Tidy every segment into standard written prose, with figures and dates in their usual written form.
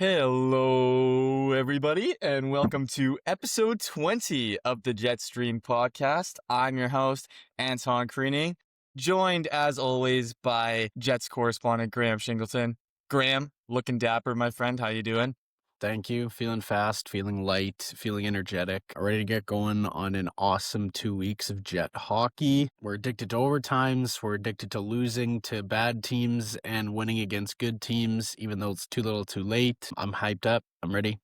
Hello, everybody, and welcome to episode 20 of the Jetstream podcast. I'm your host, Anton Kreening, joined as always by Jets correspondent Graham Shingleton. Graham, looking dapper, my friend. How you doing? Thank you. Feeling fast, feeling light, feeling energetic. Ready to get going on an awesome 2 weeks of Jet hockey. We're addicted to overtimes. We're addicted to losing to bad teams and winning against good teams, even though it's too little too late. I'm hyped up. I'm ready.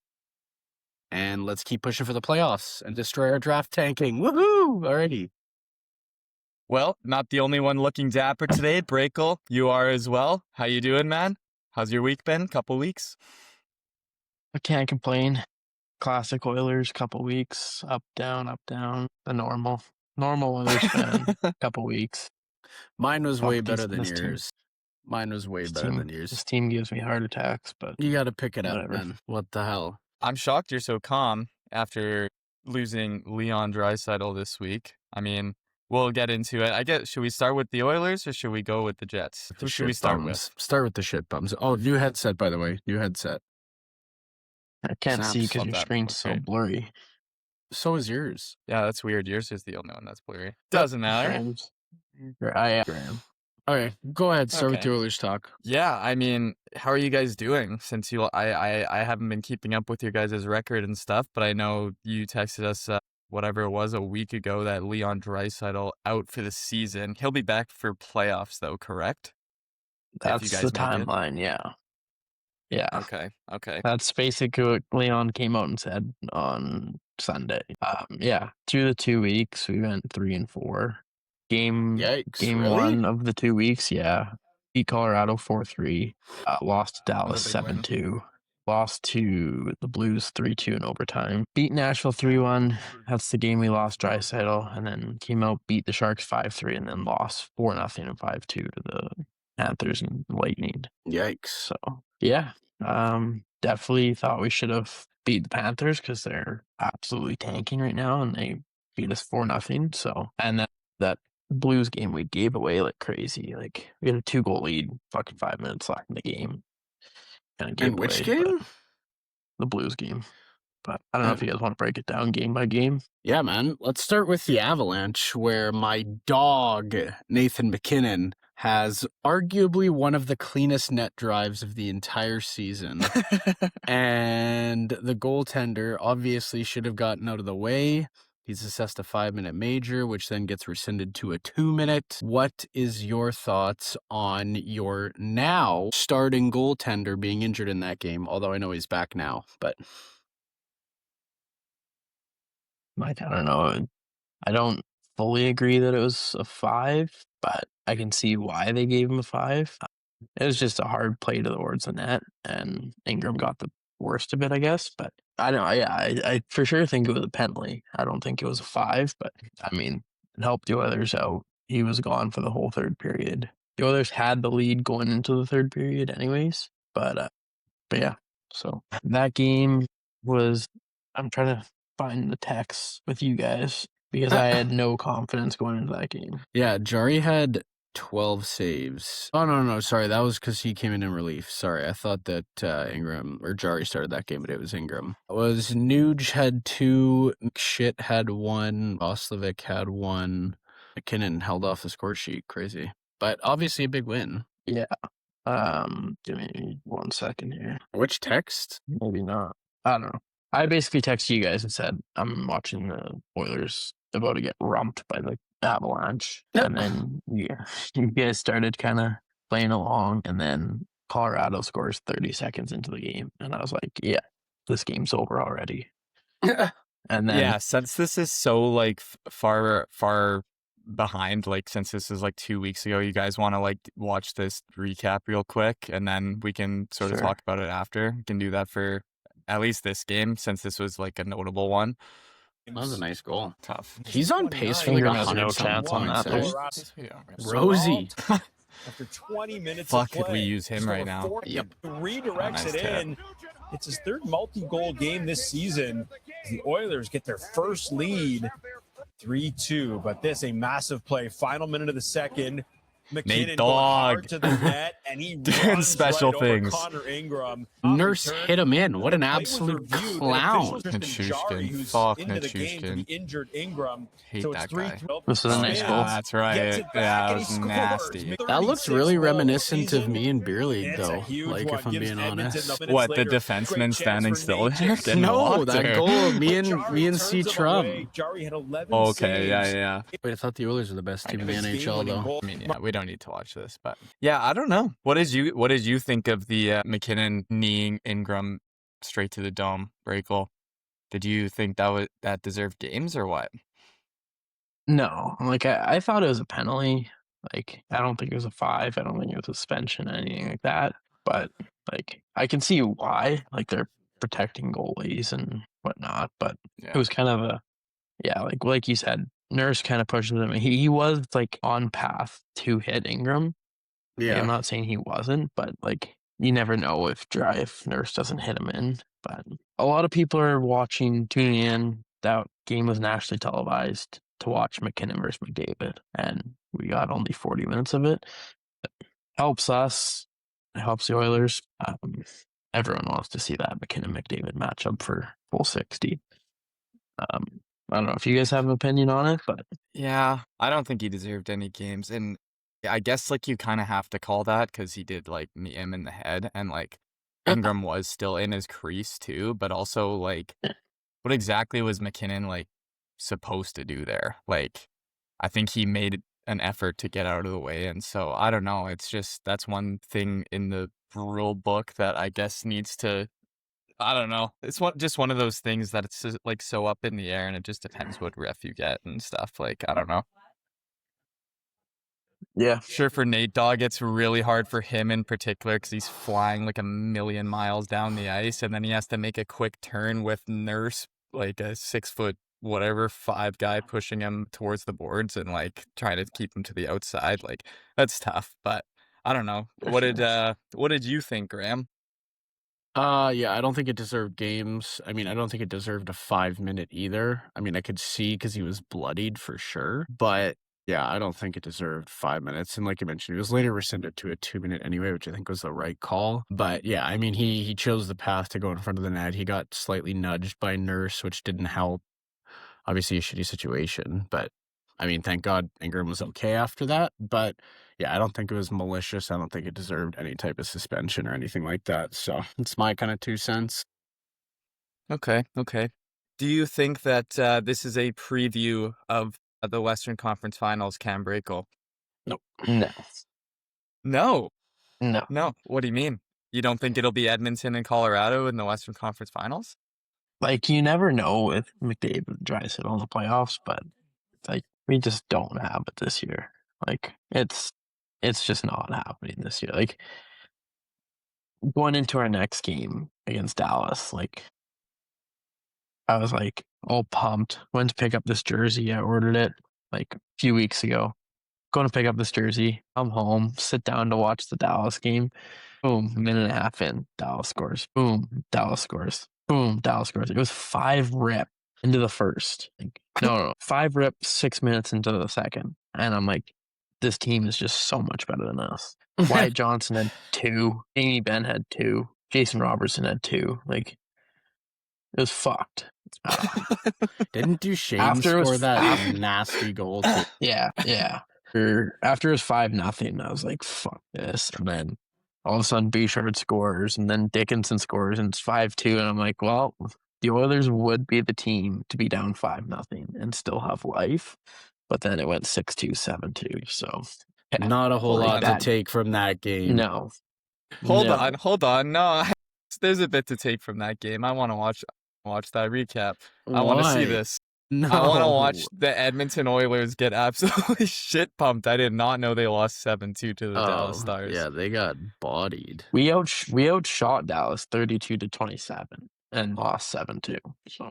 And let's keep pushing for the playoffs and destroy our draft tanking. Woohoo! Alrighty. Well, not the only one looking dapper today. Brakel, you are as well. How you doing, man? How's your week been? Couple weeks? I can't complain. Classic Oilers, couple weeks, up, down, the normal Oilers fan, couple weeks. Mine was way better than this team. yours. Mine was way better than yours. This team gives me heart attacks, but You got to pick it up, whatever. man. What the hell? I'm shocked you're so calm after losing Leon Draisaitl this week. I mean, we'll get into it. I guess, should we start with the Oilers or should we go with the Jets? Who should we start with? Start with the shit bums. Oh, new headset, by the way. New headset. I can't see because Love your that. screen's so Okay. blurry. So is yours. Yeah, that's weird. Yours is the only one that's blurry. Doesn't matter. Graham. Okay, go ahead. Start with Okay. the Oilers talk. Yeah, I mean, how are you guys doing? Since I haven't been keeping up with your guys' record and stuff, but I know you texted us whatever it was a week ago that Leon Draisaitl out for the season. He'll be back for playoffs though, correct? That's you guys the make it. timeline, yeah. Yeah. Okay. That's basically what Leon came out and said on Sunday. Through the 2 weeks, we went 3-4. Game Yikes, one of the 2 weeks, yeah. Beat Colorado 4-3. Lost to Dallas Another big win. 7-2. Lost to the Blues 3-2 in overtime. Beat Nashville 3-1. That's the game we lost Draisaitl. And then came out, beat the Sharks 5-3, and then lost 4-0 and 5-2 to the Panthers and Lightning. Yikes. So, yeah. Definitely thought we should have beat the Panthers because they're absolutely tanking right now, and they beat us 4-0. So, and that Blues game we gave away like crazy. Like we had a 2-goal lead, fucking 5 minutes left in the game. And which game? The Blues game. But I don't know if you guys want to break it down game by game. Yeah, man. Let's start with the Avalanche, where my dog, Nathan McKinnon, has arguably one of the cleanest net drives of the entire season. And the goaltender obviously should have gotten out of the way. He's assessed a 5-minute major, which then gets rescinded to a 2-minute. What is your thoughts on your now starting goaltender being injured in that game? Although I know he's back now, but... Like, I don't know. I don't fully agree that it was a 5, but I can see why they gave him a 5. It was just a hard play towards the net, and Ingram got the worst of it, I guess. But I don't know. Yeah, I for sure think it was a penalty. I don't think it was a 5, but I mean, it helped the Oilers out. He was gone for the whole third period. The Oilers had the lead going into the third period anyways, but yeah. So that game was, I'm trying to find the text with you guys because I had no confidence going into that game. Yeah, Jari had 12 saves. Oh, no, sorry. That was because he came in relief. Sorry, I thought that Ingram, or Jari started that game, but it was Ingram. It was Nuge had 2, McShit had 1, Oslovic had 1. McKinnon held off the score sheet. Crazy. But obviously a big win. Yeah. Give me 1 second here. Which text? Maybe not. I don't know. I basically texted you guys and said, I'm watching the Oilers about to get rumped by the Avalanche. And then you guys started kind of playing along, and then Colorado scores 30 seconds into the game. And I was like, yeah, this game's over already. And then, yeah, since this is so like far behind, like since this is like 2 weeks ago, you guys want to like watch this recap real quick, and then we can sort of talk about it after. We can do that for at least this game, since this was like a notable one. That was a nice goal. Tough. He's on pace for like Ingram has 100 no something chance on points. that. Rosie. After 20 minutes Fuck, of play, could we use him right now? Yep. Redirects Nice it tip. in. It's his third multi-goal game this season. The Oilers get their first lead, 3-2. But this, a massive play. Final minute of the second. McKinnon Dogg. going hard to the net, and he Doing runs special right things. over Connor Ingram. Nurse hit him in. What an absolute clown. Nichushkin. Who's Fuck into the game to the Nichushkin. injured Ingram. Hate So it's that 3 guy. This is a nice goal. That's right. Yeah, it was nasty. That looks really reminiscent of me in beer league, though. Like, if I'm being honest. What, the defenseman standing still there? No, that goal. Me and C. Trum. Okay, yeah. Wait, I thought the Oilers were the best team in the NHL, though. I mean, yeah, we don't need to watch this, but yeah, I don't know. What did you think of the McKinnon kneeing Ingram straight to the dome, Brakel? Did you think that deserved games or what? No, like I thought it was a penalty. Like I don't think it was a 5. I don't think it was a suspension, anything like that. But like I can see why. Like they're protecting goalies and whatnot. But it was kind of a like you said, Nurse kind of pushes him. He was like on path to hit Ingram. Yeah, like, I'm not saying he wasn't, but like you never know if Nurse doesn't hit him in. But a lot of people are tuning in. That game was nationally televised to watch McKinnon versus McDavid, and we got only 40 minutes of it. It helps us. It helps the Oilers. Everyone wants to see that McKinnon-McDavid matchup for full 60. I don't know if you guys have an opinion on it, but yeah, I don't think he deserved any games, and I guess like you kind of have to call that because he did like knee him in the head, and like Ingram was still in his crease too, but also like what exactly was McKinnon like supposed to do there? Like I think he made an effort to get out of the way, and so I don't know. It's just that's one thing in the rule book that I guess needs to. I don't know. It's just one of those things that it's like so up in the air, and it just depends what ref you get and stuff. Like I don't know. Yeah. Sure, for Nate Dogg, it's really hard for him in particular because he's flying like a million miles down the ice, and then he has to make a quick turn with Nurse, like a 6 foot whatever 5 guy pushing him towards the boards and like trying to keep him to the outside. Like that's tough, but I don't know. What did you think, Graham? Yeah, I don't think it deserved games. I mean, I don't think it deserved a 5-minute either. I mean, I could see because he was bloodied for sure, but yeah, I don't think it deserved 5 minutes. And like you mentioned, it was later rescinded to a 2-minute anyway, which I think was the right call. But yeah, I mean, he chose the path to go in front of the net. He got slightly nudged by Nurse, which didn't help. Obviously a shitty situation, but I mean, thank God Ingram was okay after that. But yeah, I don't think it was malicious. I don't think it deserved any type of suspension or anything like that. So it's my kind of 2 cents. Okay. Do you think that this is a preview of the Western Conference Finals, Cam Brakel? No. No. What do you mean? You don't think it'll be Edmonton and Colorado in the Western Conference Finals? Like you never know if McDavid tries it on the playoffs, but like we just don't have it this year. Like it's just not happening this year. Like going into our next game against Dallas, like I was like all pumped. Went to pick up this jersey. I ordered it like a few weeks ago. Going to pick up this jersey. I'm home. Sit down to watch the Dallas game. Boom, a minute and a half in, Dallas scores. Boom, Dallas scores. Boom, Dallas scores. It was 5 rip into the first. Like, no, 5 rip, 6 minutes into the second. And I'm like, this team is just so much better than us. Wyatt Johnson had 2. Amy Benn had 2. Jason Robertson had 2. Like, it was fucked. Didn't Duchesne score that nasty goal too? Yeah. After it was 5-0, I was like, fuck this. And then all of a sudden Bouchard scores, and then Dickinson scores, and it's 5-2. And I'm like, well, the Oilers would be the team to be down 5-0 and still have life. But then it went 6-2, 7-2. So not a whole lot to take from that game. No. Hold on. No, there's a bit to take from that game. I want to watch that recap. I want to see this. No. I want to watch the Edmonton Oilers get absolutely shit pumped. I did not know they lost 7-2 to the Dallas Stars. Yeah, they got bodied. We outshot Dallas 32-27 and lost 7-2. So.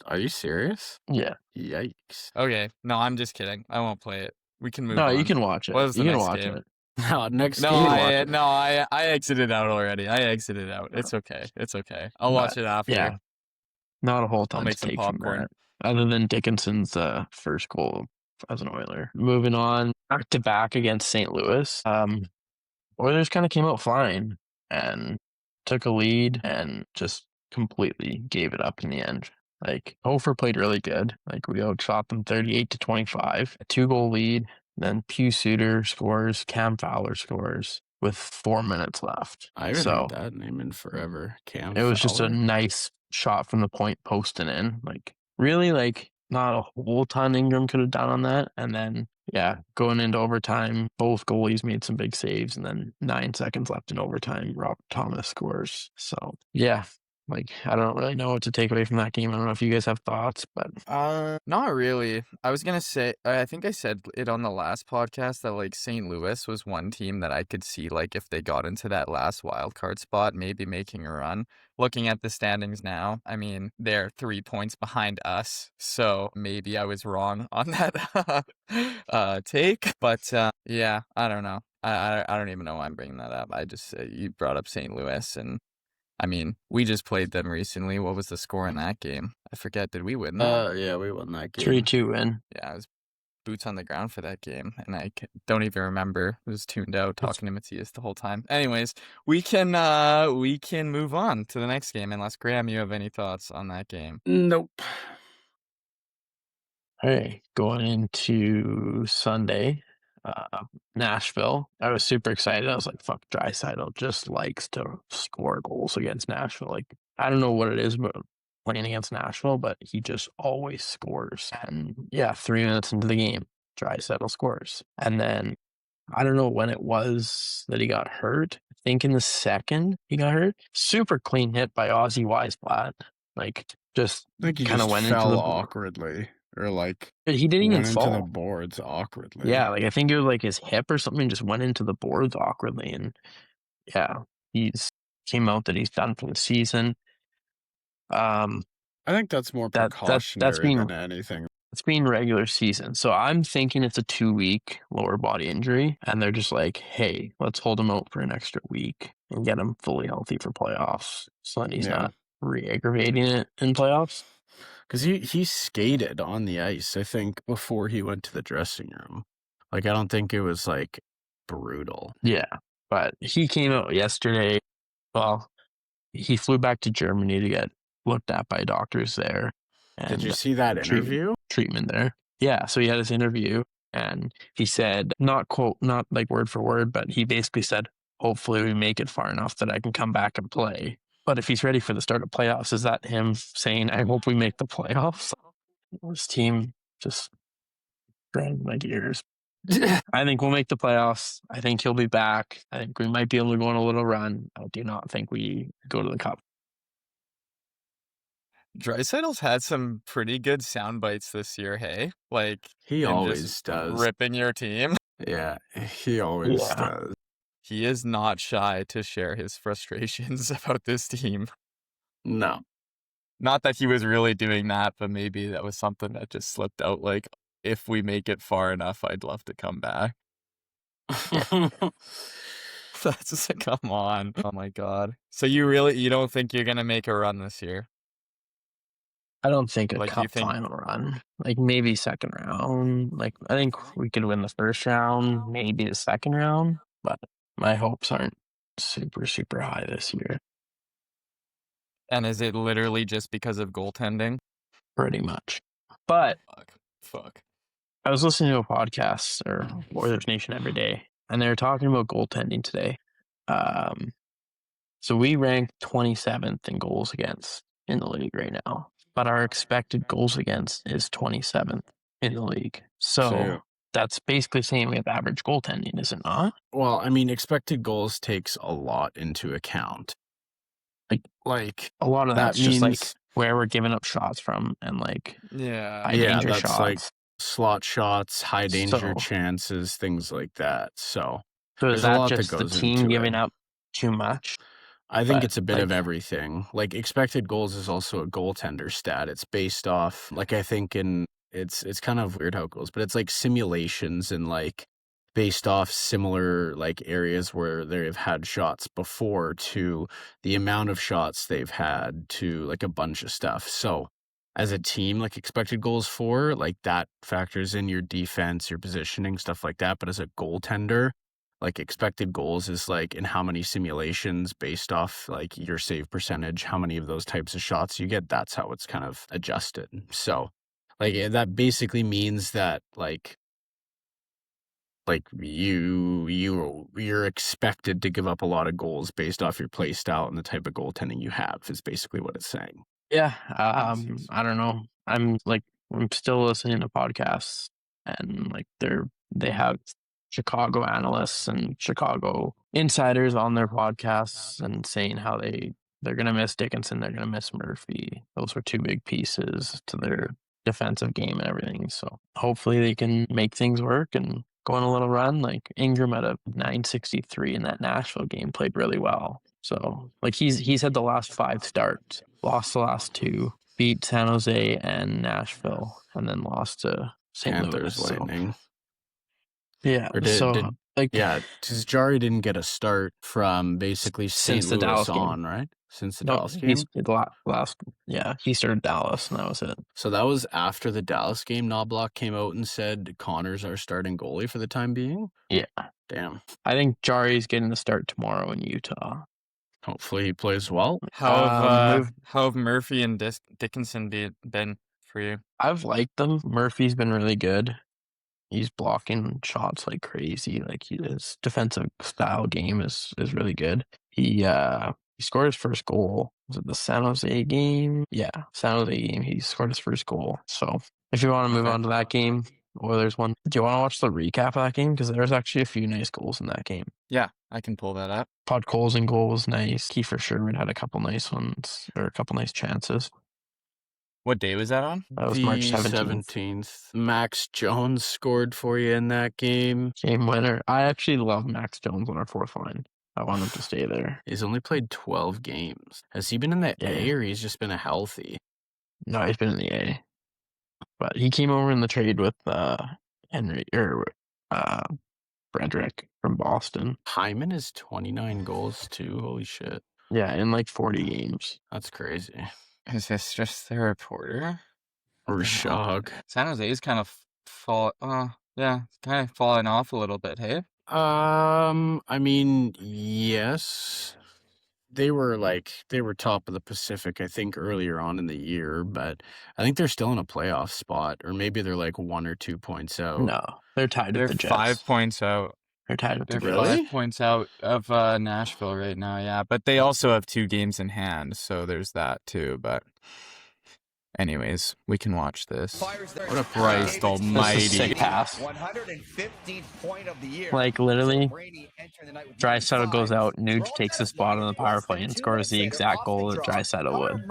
Are you serious? Yeah. Yikes. Okay. No, I'm just kidding. I won't play it. We can move on. No, you can watch it. What is the you next can watch game? it. I exited out already. It's okay. I'll watch it after. Yeah. Not a whole ton I'll make to some take popcorn. from that, other than Dickinson's first goal as an Oiler. Moving on, back to back against St. Louis. Oilers kind of came out flying and took a lead and just completely gave it up in the end. Like, Hofer played really good. Like, we outshot them 38-25. A 2-goal lead. Then Pew Suter scores. Cam Fowler scores with 4 minutes left. I haven't heard that name in forever. Cam It was Fowler? just a nice shot from the point, posting in. Like, really, like, not a whole ton Ingram could have done on that. And then, yeah, going into overtime, both goalies made some big saves. And then 9 seconds left in overtime, Robert Thomas scores. So, yeah, like, I don't really know what to take away from that game. I don't know if you guys have thoughts, but not really. I was gonna say, I think I said it on the last podcast that like St. Louis was one team that I could see like if they got into that last wild card spot, maybe making a run. Looking at the standings now, I mean, they're 3 points behind us, so maybe I was wrong on that take. But yeah, I don't know. I don't even know why I'm bringing that up. I just you brought up St. Louis, and I mean, we just played them recently. What was the score in that game? I forget. Did we win that? Yeah, we won that game. 3-2 win. Yeah, I was boots on the ground for that game, and I don't even remember. I was tuned out talking to Matthias the whole time. Anyways, we can move on to the next game, unless Graham, you have any thoughts on that game? Nope. All right, going into Sunday, Nashville. I was super excited. I was like, fuck, Draisaitl just likes to score goals against Nashville. Like, I don't know what it is about playing against Nashville, but he just always scores. And yeah, 3 minutes into the game, Draisaitl scores. And then I don't know when it was that he got hurt. I think in the second he got hurt. Super clean hit by Ozzy Weisblatt. Like, just kind of went fell into the awkwardly. Or like he didn't even went into fall. the boards awkwardly. Yeah, like I think it was like his hip or something just went into the boards awkwardly, and yeah, he's came out that he's done for the season. I think that's more precautionary than anything. It's been regular season, so I'm thinking it's a 2-week lower body injury, and they're just like, hey, let's hold him out for an extra week and get him fully healthy for playoffs, so that he's not re-aggravating it in playoffs. Because he skated on the ice, I think, before he went to the dressing room. Like, I don't think it was, like, brutal. Yeah, but he came out yesterday. Well, he flew back to Germany to get looked at by doctors there. And did you see that interview? Treatment there. Yeah, so he had his interview, and he said, not like word for word, but he basically said, hopefully we make it far enough that I can come back and play. But if he's ready for the start of playoffs, is that him saying, I hope we make the playoffs? This team just grind my gears. I think we'll make the playoffs. I think he'll be back. I think we might be able to go on a little run. I do not think we go to the Cup. Draisaitl's had some pretty good sound bites this year, hey? Like, he always does. Ripping your team. Yeah, he always does. He is not shy to share his frustrations about this team. No. Not that he was really doing that, but maybe that was something that just slipped out. Like, if we make it far enough, I'd love to come back. That's just like, come on. Oh my God. So you don't think you're going to make a run this year? I don't think a Cup final run. Like, maybe second round. Like, I think we could win the first round, maybe the second round, but my hopes aren't super, super high this year. And is it literally just because of goaltending? Pretty much. But Fuck. I was listening to a podcast, or Oilers Nation Every Day, and they were talking about goaltending today. So we rank 27th in goals against in the league right now, but our expected goals against is 27th in the league. So that's basically saying we have average goaltending, is it not? Well, I mean, expected goals takes a lot into account. Like a lot of that that's means just like where we're giving up shots from, and like high danger that's shots. like slot shots, high danger chances, things like that. So is that just the team giving up too much? I think it's a bit of everything. Like, expected goals is also a goaltender stat. It's based off, like, I think it's kind of weird how it goes, but it's like simulations and like based off similar like areas where they've had shots before to the amount of shots they've had to like a bunch of stuff. So as a team, like expected goals for, like that factors in your defense, your positioning, stuff like that. But as a goaltender, like expected goals is like in how many simulations based off like your save percentage, how many of those types of shots you get. That's how it's kind of adjusted. So like that basically means that like you're expected to give up a lot of goals based off your play style and the type of goaltending you have is basically what it's saying. Yeah, I don't know. I'm still listening to podcasts, and like they have Chicago analysts and Chicago insiders on their podcasts and saying how they're gonna miss Dickinson, they're gonna miss Murphy. Those were two big pieces to their defensive game and everything. So hopefully they can make things work and go on a little run. Like Ingram at a 963 in that Nashville game played really well. So like he's had the last 5 starts, lost the last 2, beat San Jose and Nashville, and then lost to St. Panthers, Louis. Lightning. Yeah. Or because Jari didn't get a start from basically St. Since the Louis Dallas on, game. right? Since the No, Dallas game? He started Dallas, and that was it. So that was after the Dallas game. Knobloch came out and said Connor's our starting goalie for the time being? Yeah. Damn. I think Jari's getting the start tomorrow in Utah. Hopefully he plays well. How have Murphy and Dickinson been for you? I've liked them. Murphy's been really good. He's blocking shots like crazy. Like his defensive style game is really good. He scored his first goal. Was it the San Jose game? Yeah, San Jose game. He scored his first goal. So if you want to move on to that game, Oilers one. Do you want to watch the recap of that game? Because there's actually a few nice goals in that game. Yeah, I can pull that up. Podkolzin goal was nice. Kiefer Sherwood had a couple nice ones, or a couple nice chances. What day was that on? That was March 17th. Max Jones scored for you in that game. Game winner. I actually love Max Jones on our fourth line. I want him to stay there. He's only played 12 games. Has he been in the A or he's just been a healthy? No, he's been in the A. But he came over in the trade with Frederick from Boston. Hyman is 29 goals too. Holy shit. Yeah, in like 40 games. That's crazy. Is this just the reporter? Rashog. San Jose's kind of kind of falling off a little bit, hey? I mean, yes. They were top of the Pacific, I think, earlier on in the year, but I think they're still in a playoff spot, or maybe they're like 1 or 2 points out. No, they're tied with the Jets. 5 points out. They're tied with the They're Jets. 5 points out of Nashville right now, yeah. But they also have 2 games in hand, so there's that too. But anyways, we can watch this. What a Christ almighty. This is a sick pass. 115th point of the year. Like, literally, Draisaitl goes out, Nuge takes the spot on the power play and scores the exact goal that Draisaitl would.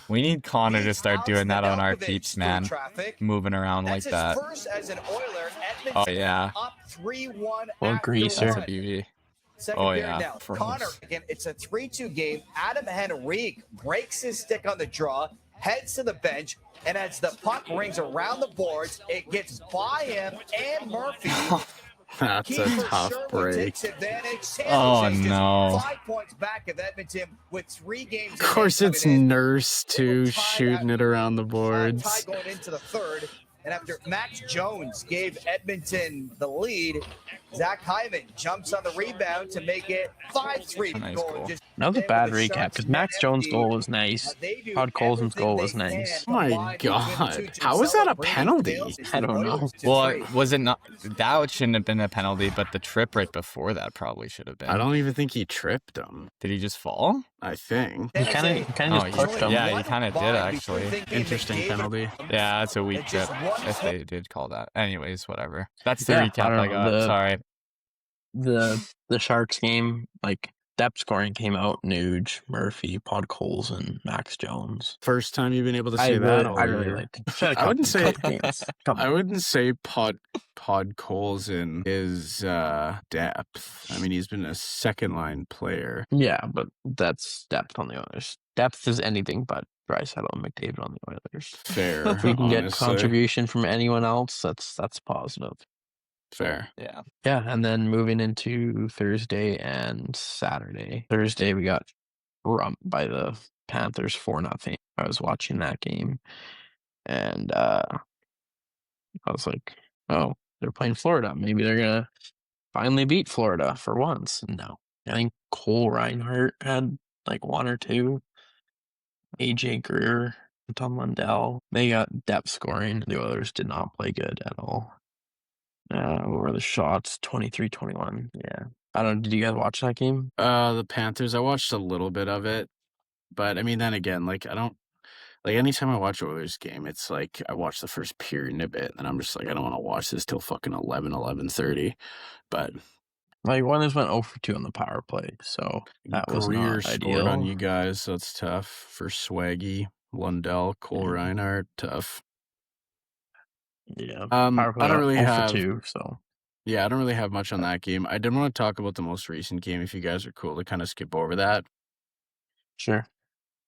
We need Connor to start doing that on our keeps, man. Moving around like that. Oh, yeah. Well, greaser. That's a beauty. Oh, yeah. Connor, again, it's a 3-2 game. Adam Henrique breaks his stick on the draw, heads to the bench, and as the puck rings around the boards, it gets by him and Murphy. That's a tough break. Oh, no. 5 points back of Edmonton with 3 games. Of course, it's Nurse, too, shooting it around the boards. Going into the third, and after Max Jones gave Edmonton the lead, Zach Hyman jumps on the rebound to make it 5-3. Nice goal. That was a bad recap because Max Jones' goal was nice. Podkolzin's goal was nice. Oh my God. How was that a penalty? I don't know. Well, was it not? That shouldn't have been a penalty, but the trip right before that probably should have been. I don't even think he tripped him. Did he just fall? I think. He kind of just pushed him. Yeah, he kind of did, actually. Interesting penalty. Yeah, that's a weak trip, if they did call that. Anyways, whatever. That's the Yeah, recap I got. Sorry. The Sharks game, like, depth scoring came out. Nuge, Murphy, Podkolzin, Max Jones. First time you've been able to say that. I really liked it. I wouldn't say games. I wouldn't say Podkolzin is depth. I mean, he's been a second line player. Yeah, but that's depth on the Oilers. Depth is anything but Draisaitl and McDavid on the Oilers. Fair. If we can get honestly. contribution from anyone else, that's positive. Fair. Yeah. Yeah, and then moving into Thursday and Saturday. Thursday, we got rumped by the Panthers 4-0. I was watching that game, and I was like, oh, they're playing Florida. Maybe they're going to finally beat Florida for once. No. I think Cole Reinhardt had like one or two. AJ Greer, Tom Lundell. They got depth scoring. The Oilers did not play good at all. What were the shots? 23-21. Yeah. I don't know. Did you guys watch that game? The Panthers, I watched a little bit of it. But, I mean, then again, like, I don't... Like, anytime I watch Oilers game, it's like I watch the first period and a bit, and I'm just like, I don't want to watch this till fucking 11:30. But like, Oilers went 0 for 2 on the power play, so that was Greer not scored on you ideal. guys, so it's tough. For Swaggy, Lundell, Cole Reinhardt, tough. Yeah, I don't really 0 have... for 2, so... Yeah, I don't really have much on that game. I did want to talk about the most recent game, if you guys are cool to kind of skip over that. Sure.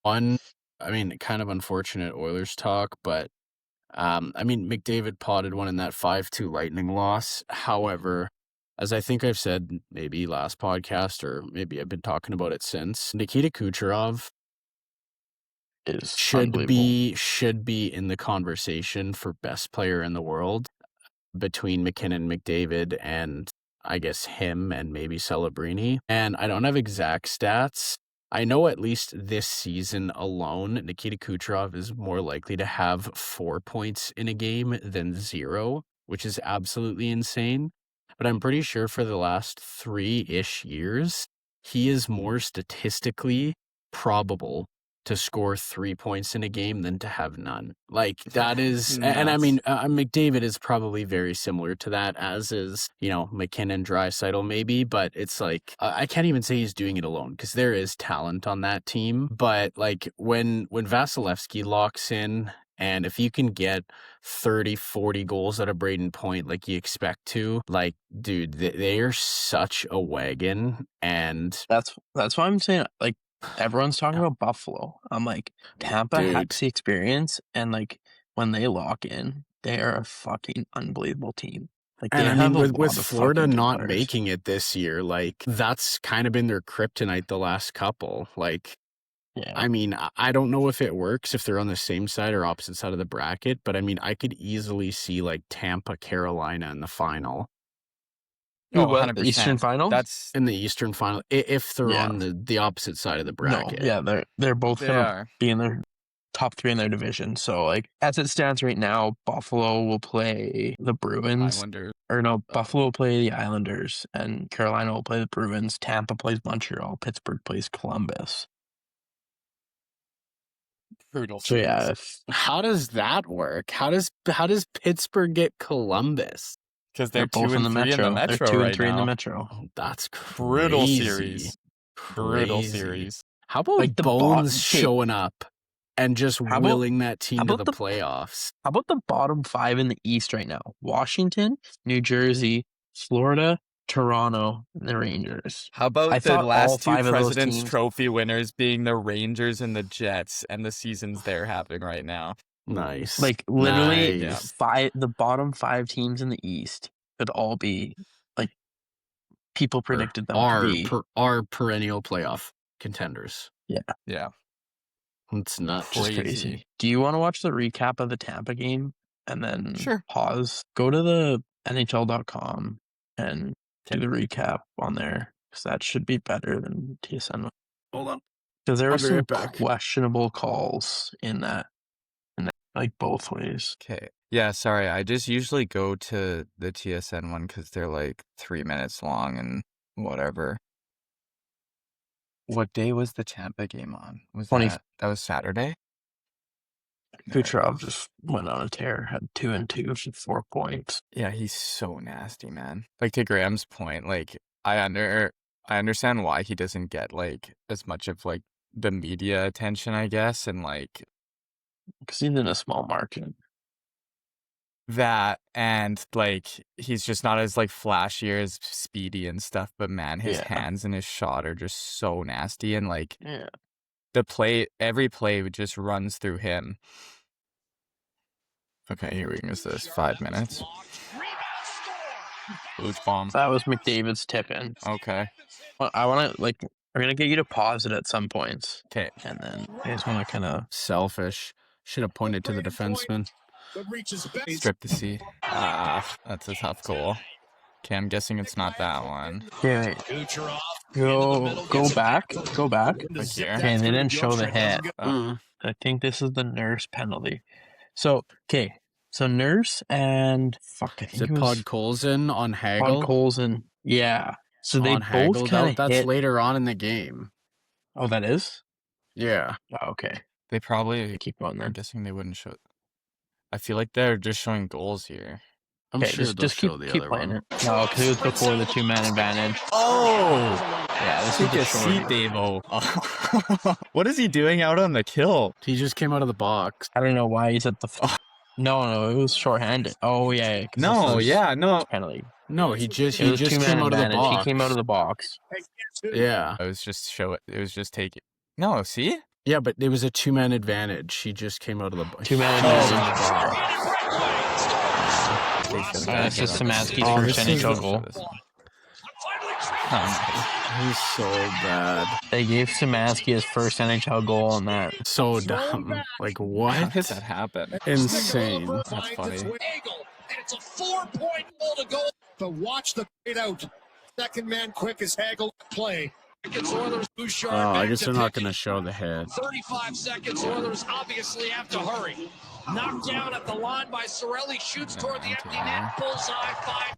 One, I mean, kind of unfortunate Oilers talk, but I mean, McDavid potted one in that 5-2 Lightning loss. However, as I think I've said maybe last podcast, or maybe I've been talking about it since, Nikita Kucherov Is should unbelievable. be in the conversation for best player in the world between McKinnon, McDavid, and I guess him and maybe Celebrini. And I don't have exact stats. I know at least this season alone, Nikita Kucherov is more likely to have 4 points in a game than 0, which is absolutely insane. But I'm pretty sure for the last 3-ish years, he is more statistically probable to score 3 points in a game than to have none. Like, that is... And I mean, McDavid is probably very similar to that, as is, McKinnon, Draisaitl maybe, but it's like, I can't even say he's doing it alone, because there is talent on that team. But, like, when Vasilevsky locks in, and if you can get 30, 40 goals out of Braden Point like you expect to, like, dude, they are such a wagon, and... That's why I'm saying, like, everyone's talking about Buffalo. I'm like, Tampa has the experience, and like when they lock in, they are a fucking unbelievable team. Like, and they I have mean, a with lot of Florida fucking good not players. making it this year, like, that's kind of been their kryptonite the last couple. Like, Yeah. I mean, I don't know if it works if they're on the same side or opposite side of the bracket, but I mean, I could easily see like Tampa, Carolina in the final. Oh, What, 100%. Eastern Final? That's In the Eastern Final, if they're Yeah. on the opposite side of the No, bracket. yeah, they're both they gonna are. be in their top 3 in their division. So, like, as it stands right now, Buffalo will play the Bruins. Islanders. Or no, Buffalo will play the Islanders, and Carolina will play the Bruins. Tampa plays Montreal. Pittsburgh plays Columbus. Brutal So series. yeah, How does that work? How does Pittsburgh get Columbus? Because they're they're both 2 in the and 3 in the Metro. They're Metro 2 and right 3 in the now. Metro. Oh, that's crazy. Brutal series. Brutal Crazy. series. How about Like the Bones okay. showing up and just How about- willing that team how to about the the- playoffs? How about the bottom 5 in the East right now? Washington, New Jersey, Florida, Toronto, and the Rangers. How about I the thought all last 2 5 of those President's teams- Trophy winners being the Rangers and the Jets, and the seasons they're having right now? Nice. Like, literally, Nice. the bottom 5 teams in the East could all be, like, people predicted them to be. Are perennial playoff contenders. Yeah. It's nuts. Just crazy. Do you want to watch the recap of the Tampa game and then Sure. pause? Go to the NHL.com and do the recap on there, because that should be better than TSN. Hold on. Because there I'll were be some right back. questionable calls in that, like, both ways. Okay. Yeah, sorry. I just usually go to the TSN one because they're like 3 minutes long and whatever. What day was the Tampa game on? Was 20 that was Saturday? Kucherov just went on a tear, had 2 and 2 with 4 points. Yeah, he's so nasty, man. Like, to Graham's point, like, I understand why he doesn't get like as much of like the media attention, I guess, and like Because he's in a small market. that, and like he's just not as like flashy or as speedy and stuff, but man, his Yeah. hands and his shot are just so nasty, and like Yeah. every play just runs through him. Okay, here we go. Is this 5 minutes? Luch bomb. That was McDavid's tip in. Okay. Well, I want to, like, We're going to get you to pause it at some points. Okay. And then I just want to kind of... Selfish. Should have pointed to the defenseman. Strip the seat. That's a tough goal. Okay, I'm guessing it's not that one. Okay, wait. Go back. Go back. Like here? Okay, and they didn't show the head. Mm. I think this is the Nurse penalty. So, okay. So Nurse and... Fuck, I Is think it it was... Podkolzin on Hagel? Podkolzin. Yeah. So they on both Hagel. kind of That's hit... later on in the game. Oh, that is? Yeah. Oh, okay. They probably... Keep going I'm then. guessing they wouldn't show... I feel like they're just showing goals here. I'm Okay, sure they'll just show keep the other playing one. it. No, because it was before the 2-man advantage. Oh! Yeah, this Take a is the seat, Davo. What is he doing out on the kill? He just came out of the box. I don't know why he's at the... No, it was shorthanded. Oh, yeah. No, no. Penalty. No, he just It was came 2-man out of the advantage. box. He came out of the box. Yeah. It was just take it. No, see? Yeah, but it was a 2-man advantage. He just came out of the box. 2-man advantage. That's just Szymanski's first NHL goal. He's so bad. They gave Szymanski his first NHL goal on that. So dumb. Like, what? How did that happen? Insane. That's funny. And it's a 4-point goal to go. To watch the fade out. Second man quick as Hagel play. I guess they're not going to show the head. 35 seconds. Oilers obviously have to hurry. Knocked down at the line by Cirelli. Shoots toward the empty net. Bullseye. 5.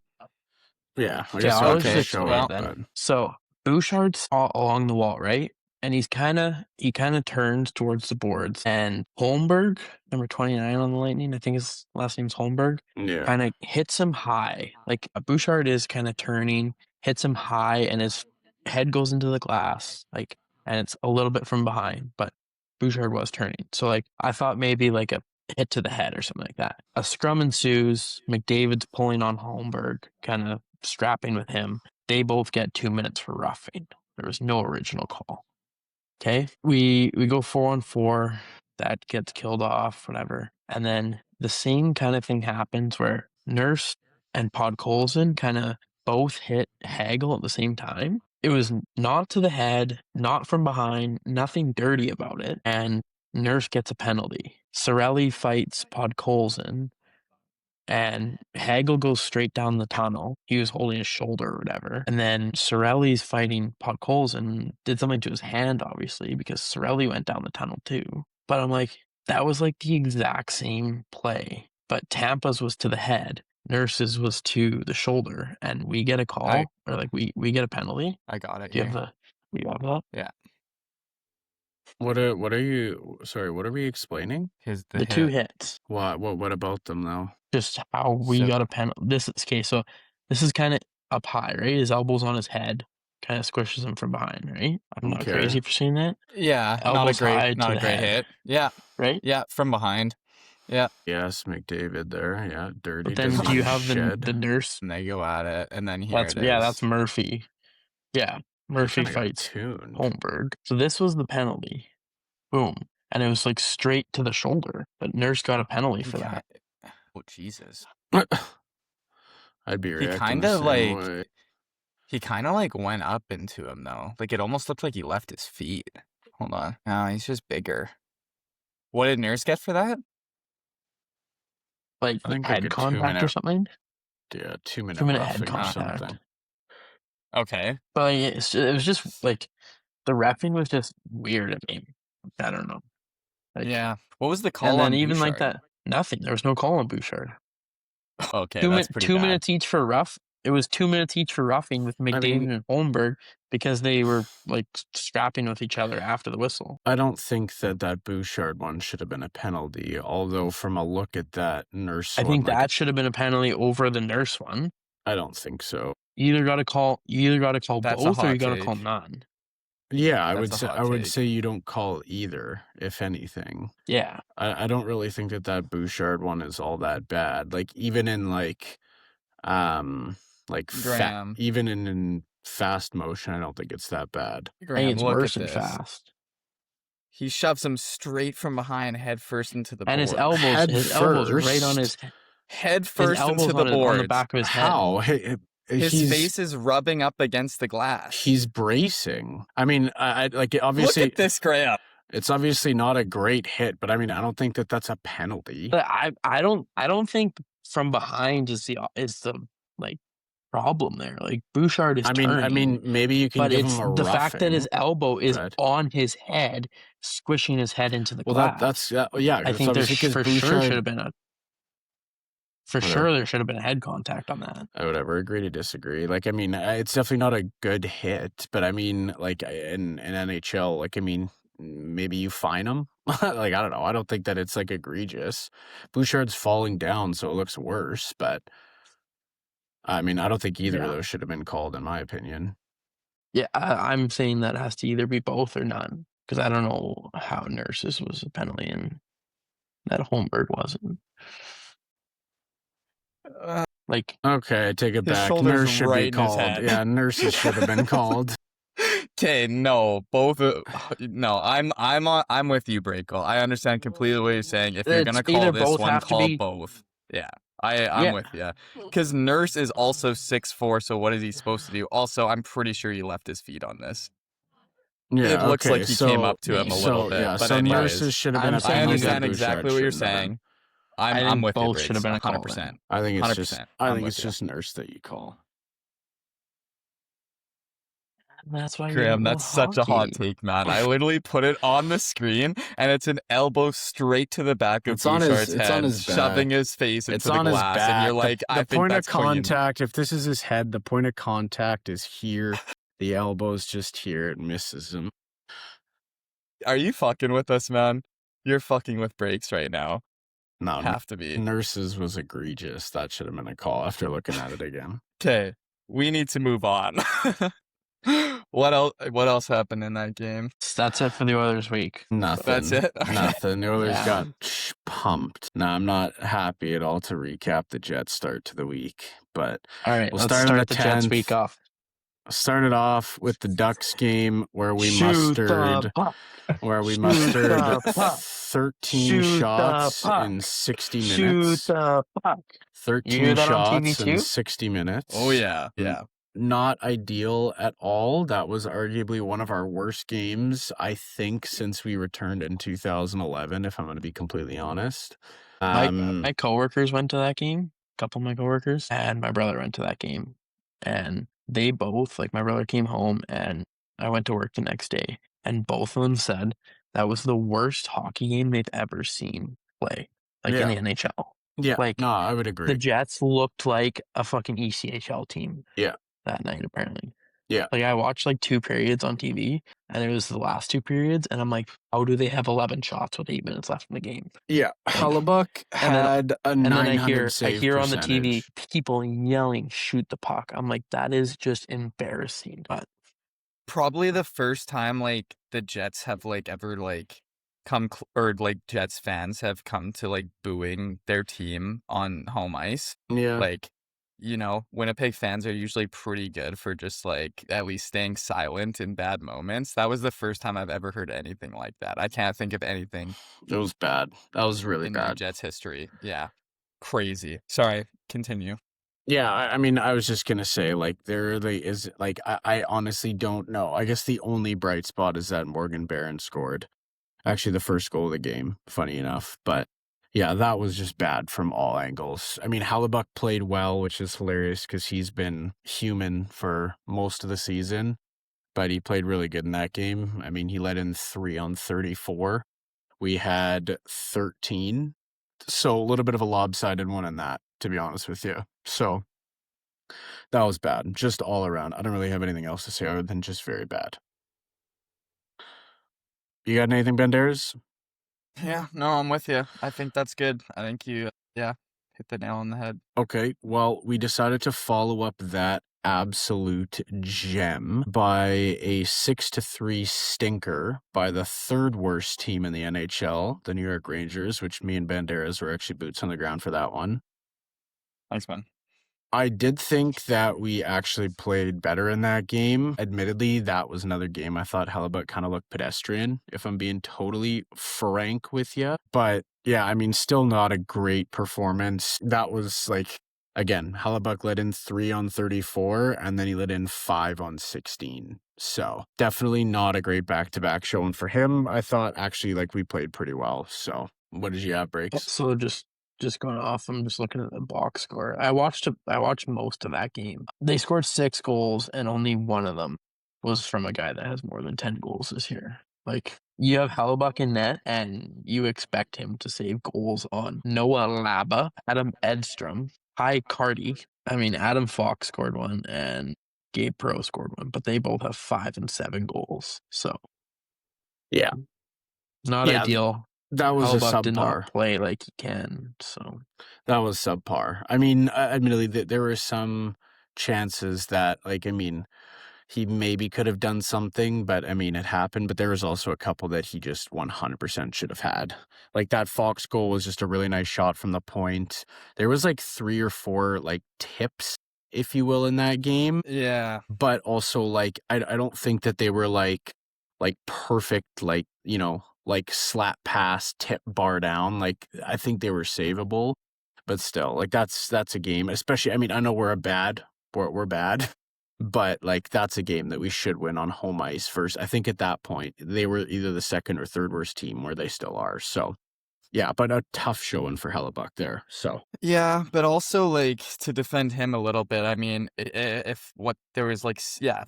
Yeah, I Yeah, guess I'll I'll just show explain it. then. But... So Bouchard's along the wall, right? And he kind of turns towards the boards. And Holmberg, number 29 on the Lightning, I think his last name's Holmberg, Yeah. kind of hits him high. Like Bouchard is kind of turning, hits him high, and his head goes into the glass. Like, and it's a little bit from behind, but Bouchard was turning. So like I thought maybe like a hit to the head or something like that. A scrum ensues. McDavid's pulling on Holmberg, kind of strapping with him. They both get 2 minutes for roughing. There was no original call. Okay, we go 4-on-4. That gets killed off, whatever. And then the same kind of thing happens where Nurse and Podkolzin kind of both hit Hagel at the same time. It was not to the head, not from behind, nothing dirty about it. And Nurse gets a penalty. Cirelli fights Podkolzin, and Hagel goes straight down the tunnel. He was holding his shoulder or whatever. And then Cirelli's fighting Podkolzin, did something to his hand, obviously, because Cirelli went down the tunnel too. But I'm like, that was like the exact same play. But Tampa's was to the head. Nurse's was to the shoulder. And we get a call, or like we get a penalty. I got it. Do you have that? Yeah. What are you? Sorry, what are we explaining? The two hits. What about them though? Just how we got a penalty. This is okay. So this is kind of up high, right? His elbow's on his head, kind of squishes him from behind, right? I'm not crazy for seeing that. Yeah, Elbows not a great hit. Yeah, right? Yeah, from behind. Yeah. Yes, McDavid there. Yeah, dirty. But then do you have the Nurse? And they go at it, and then that's Murphy. Yeah, Murphy fights Holmberg. So this was the penalty. Boom. And it was like straight to the shoulder. But Nurse got a penalty for that. Oh, Jesus. I'd be reacting the same way. He kind of like went up into him though. Like it almost looked like he left his feet. Hold on. No, he's just bigger. What did Nurse get for that? Like head contact or something? Yeah, 2 minute 2 minute head contact. Something. Okay. But it was just like the reffing was just weird. I mean, I don't know. Like, yeah. What was the call and on then even Bouchard? like that, nothing. There was no call on Bouchard. Okay, that's pretty 2 bad. minutes each for rough. It was 2 minutes each for roughing with McDavid and Holmberg because they were like strapping with each other after the whistle. I don't think that Bouchard one should have been a penalty. Although from a look at that Nurse, I think that should have been a penalty over the Nurse one. I don't think so. You either got to call both, or you got to call none. Yeah, I would say you don't call either, if anything. Yeah, I don't really think that Bouchard one is all that bad. Like even in even in fast motion, I don't think it's that bad. I think it's worse than fast. He shoves him straight from behind, head first into the board. And his elbows right on his head first into the board. On the back of his head. How? His face is rubbing up against the glass. He's bracing. I mean, like obviously. Look at this, Graham. It's obviously not a great hit, but I mean, I don't think that that's a penalty. But I don't think from behind is the like problem there. Like Bouchard is turning. I mean, maybe you can but give it's him a the fact that his elbow is but... on his head, squishing his head into the glass. That's yeah. I think there for Bouchard... sure should have been a. For sure, there should have been a head contact on that. I would ever agree to disagree. Like, I mean, it's definitely not a good hit, but I mean, like in NHL, like, I mean, maybe you fine him. Like, I don't know. I don't think that it's like egregious. Bouchard's falling down, so it looks worse. But I mean, I don't think either of those should have been called, in my opinion. Yeah, I'm saying that has to either be both or none, because I don't know how Nurse's was a penalty and that Holmberg wasn't. Like, okay, I take it back. Nurse should be called. Yeah, Nurses should have been called. Okay, no, both. No, I'm with you, Breakel. I understand completely what you're saying. If you're gonna call this one, call both. Yeah, I'm with you. Because Nurse is also 6'4", so what is he supposed to do? Also, I'm pretty sure he left his feet on this. Yeah, it looks like he came up to him a little bit. Yeah, but so anyways, Nurses should have been. I understand exactly what you're saying. I'm with both you, should have been a 100%. I think it's 100%. just. I think it's just Nurse that you call. That's why, Graham, that's such a hot take, man. I literally put it on the screen, and it's an elbow straight to the back of Bouchard's head, shoving his face into the glass, and you're like, I think that's the point of contact. If this is his head, the point of contact is here. The elbow's just here. It misses him. Are you fucking with us, man? You're fucking with breaks right now. No, have to be. Nurses was egregious. That should have been a call after looking at it again. Okay, we need to move on. What else happened in that game? That's it for the Oilers week. Nothing. That's it? Nothing. The Oilers got pumped. Now, I'm not happy at all to recap the Jets start to the week, but all right, we'll let's start the Jets week off. Started off with the Ducks game where we mustered 13 shots in 60 minutes. 13 shots in 60 minutes. Oh yeah, yeah. Not ideal at all. That was arguably one of our worst games, I think, since we returned in 2011, if I'm going to be completely honest. My coworkers went to that game, a couple of my coworkers, and my brother went to that game. And they both, like, my brother came home and I went to work the next day, and both of them said that was the worst hockey game they've ever seen play, like in the NHL. Yeah, like, no, I would agree. The Jets looked like a fucking ECHL team. Yeah. That night, apparently. Yeah. Like, I watched like 2 periods on TV, and it was the last 2 periods, and I'm like, how do they have 11 shots with 8 minutes left in the game? Yeah. Hellebuck had a 900 save I hear on the percentage. TV people yelling, shoot the puck. I'm like, that is just embarrassing. But probably the first time like the Jets have like ever like or like Jets fans have come to like booing their team on home ice. Yeah. Like, you know, Winnipeg fans are usually pretty good for just like at least staying silent in bad moments. That was the first time I've ever heard anything like that. I can't think of anything. It was bad. That was really bad. In Jets history. Yeah. Crazy. Sorry. Continue. Yeah, I mean, I was just going to say, like, there really is, like, I honestly don't know. I guess the only bright spot is that Morgan Barron scored. Actually, the first goal of the game, funny enough. But yeah, that was just bad from all angles. I mean, Hellebuck played well, which is hilarious because he's been human for most of the season, but he played really good in that game. I mean, he let in 3 on 34. We had 13. So a little bit of a lopsided one in that, to be honest with you. So that was bad, just all around. I don't really have anything else to say other than just very bad. You got anything, Banderas? Yeah, no, I'm with you. I think that's good. I think you, hit the nail on the head. Okay, well, we decided to follow up that absolute gem by a 6-3 stinker by the third worst team in the NHL, the New York Rangers, which me and Banderas were actually boots on the ground for that one. Thanks, man. I did think that we actually played better in that game. Admittedly, that was another game I thought Hellebuck kind of looked pedestrian, if I'm being totally frank with you. But yeah, I mean, still not a great performance. That was like again, Hellebuck let in 3 on 34, and then he let in 5 on 16. So definitely not a great back-to-back showing for him. I thought actually like we played pretty well. So what did you have, Breaks? So just going off, I'm just looking at the box score. I watched most of that game. They scored 6 goals, and only one of them was from a guy that has more than 10 goals this year. Like, you have Hellebuck in net, and you expect him to save goals on Noah Laba, Adam Edstrom, Ty Carty. I mean, Adam Fox scored one, and Gabe Pro scored one, but they both have 5 and 7 goals. So, Yeah. not ideal. That was Hellebuck a subpar. did not play like he can, so that was subpar. I mean, admittedly, there were some chances that, like, I mean, he maybe could have done something, but I mean, it happened. But there was also a couple that he just 100% should have had. Like that Fox goal was just a really nice shot from the point. There was like 3 or 4 like tips, if you will, in that game. Yeah. But also like, I don't think that they were like perfect, like, you know, like slap pass, tip bar down. Like I think they were savable, but still like that's a game, especially, I mean, I know we're bad, but like that's a game that we should win on home ice first. I think at that point they were either the second or third worst team, where they still are. So yeah, but a tough showing for Hellebuck there. So yeah, but also like to defend him a little bit. I mean, if what there was like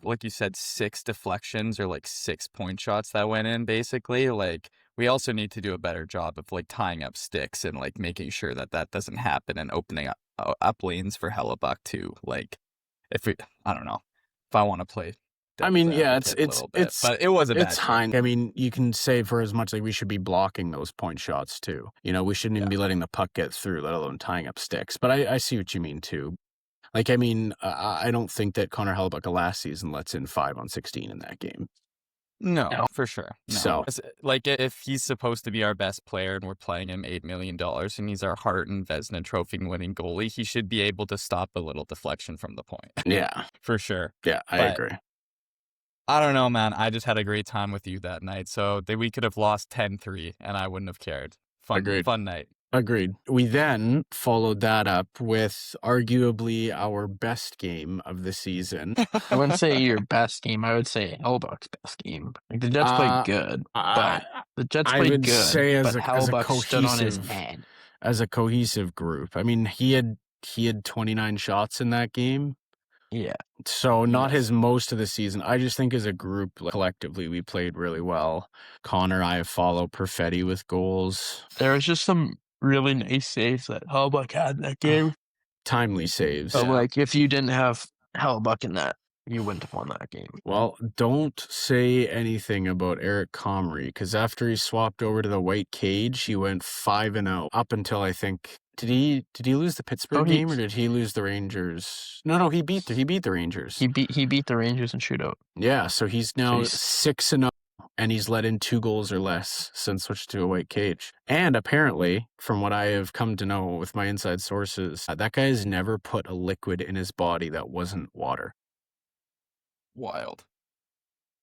like you said, 6 deflections or like 6 point shots that went in, basically, like we also need to do a better job of like tying up sticks and like making sure that doesn't happen and opening up lanes for Hellebuck too. Like I don't know if I want to play. I mean, yeah, it's but it was a bad time. I mean, you can say for as much like we should be blocking those point shots too. You know, we shouldn't even be letting the puck get through, let alone tying up sticks. But I see what you mean too. Like, I mean, I don't think that Connor Hellebuck last season lets in 5 on 16 in that game. No, for sure. No. So, like, if he's supposed to be our best player and we're playing him $8 million and he's our Hart and Vezina Trophy winning goalie, he should be able to stop a little deflection from the point. Yeah, for sure. Yeah, I agree. I don't know, man. I just had a great time with you that night. So we could have lost 10-3 and I wouldn't have cared. Fun night. Agreed. We then followed that up with arguably our best game of the season. I wouldn't say your best game. I would say Hellebuck's best game. Like the Jets played good, but the Jets played good. Say as a Hellebuck stood on his head. As a cohesive group. I mean, he had 29 shots in that game. Yeah. So not his most of the season. I just think as a group, collectively, we played really well. Connor, I follow Perfetti with goals. There was just some really nice saves that Hellebuck had in that game. Timely saves. But like, if you didn't have Hellebuck in that, you wouldn't have won that game. Well, don't say anything about Eric Comrie, because after he swapped over to the white cage, he went 5-0 up until I think. Did he lose the Pittsburgh game, or did he lose the Rangers? No, he beat the Rangers. He beat the Rangers in shootout. Yeah, so he's now 6-0, and he's let in 2 goals or less since switched to a white cage. And apparently, from what I have come to know with my inside sources, that guy has never put a liquid in his body that wasn't water. Wild.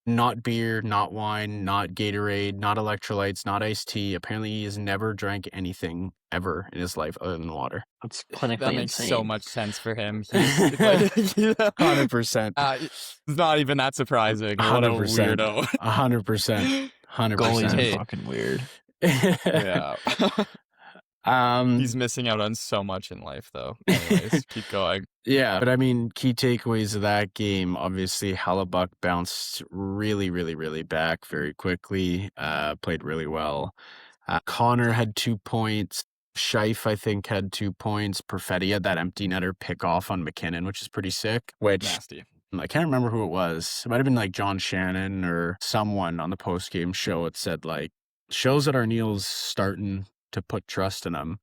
Not beer, not wine, not Gatorade, not electrolytes, not iced tea. Apparently, he has never drank anything ever in his life other than water. That's clinically That makes insane. so much sense for him. He's like, 100%. It's not even that surprising. 100%. What a weirdo. 100%. 100%. Goalies are fucking weird. Yeah. He's missing out on so much in life, though. Anyways, keep going. Yeah, but I mean, key takeaways of that game, obviously, Hellebuck bounced really, really, really back very quickly, played really well. Connor had 2 points. Scheif, I think, had 2 points. Perfetti had that empty netter pick off on McKinnon, which is pretty sick. Which, nasty. I can't remember who it was. It might have been like John Shannon or someone on the post-game show. It said, like, shows that Arneal's starting to put trust in him.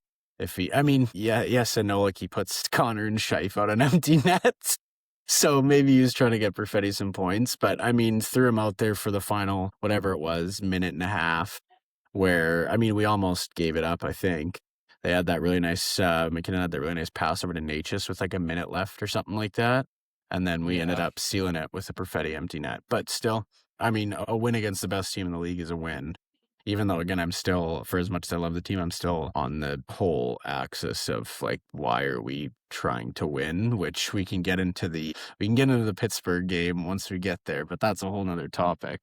Yes and no, like he puts Connor and Scheif out on empty nets. So maybe he was trying to get Perfetti some points, but I mean, threw him out there for the final, whatever it was, minute and a half, where, I mean, we almost gave it up, I think. They had that really nice, McKinnon had that really nice pass over to Natchez with like a minute left or something like that. And then we ended up sealing it with a Perfetti empty net. But still, I mean, a win against the best team in the league is a win. even though, again, I'm still, for as much as I love the team, I'm still on the whole axis of like, why are we trying to win? Which we can get into the Pittsburgh game once we get there, but that's a whole nother topic.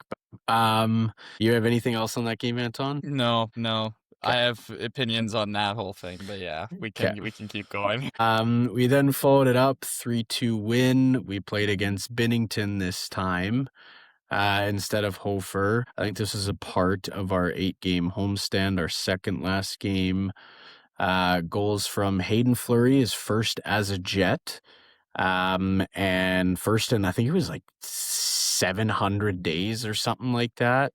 You have anything else on that game, Anton? No. Okay. I have opinions on that whole thing, but yeah, we can keep going. We then followed it up 3-2 win. We played against Binnington this time. Instead of Hofer. I think this is a part of our 8-game homestand, our second last game. Goals from Hayden Fleury is first as a Jet. And first in, I think it was like 700 days or something like that.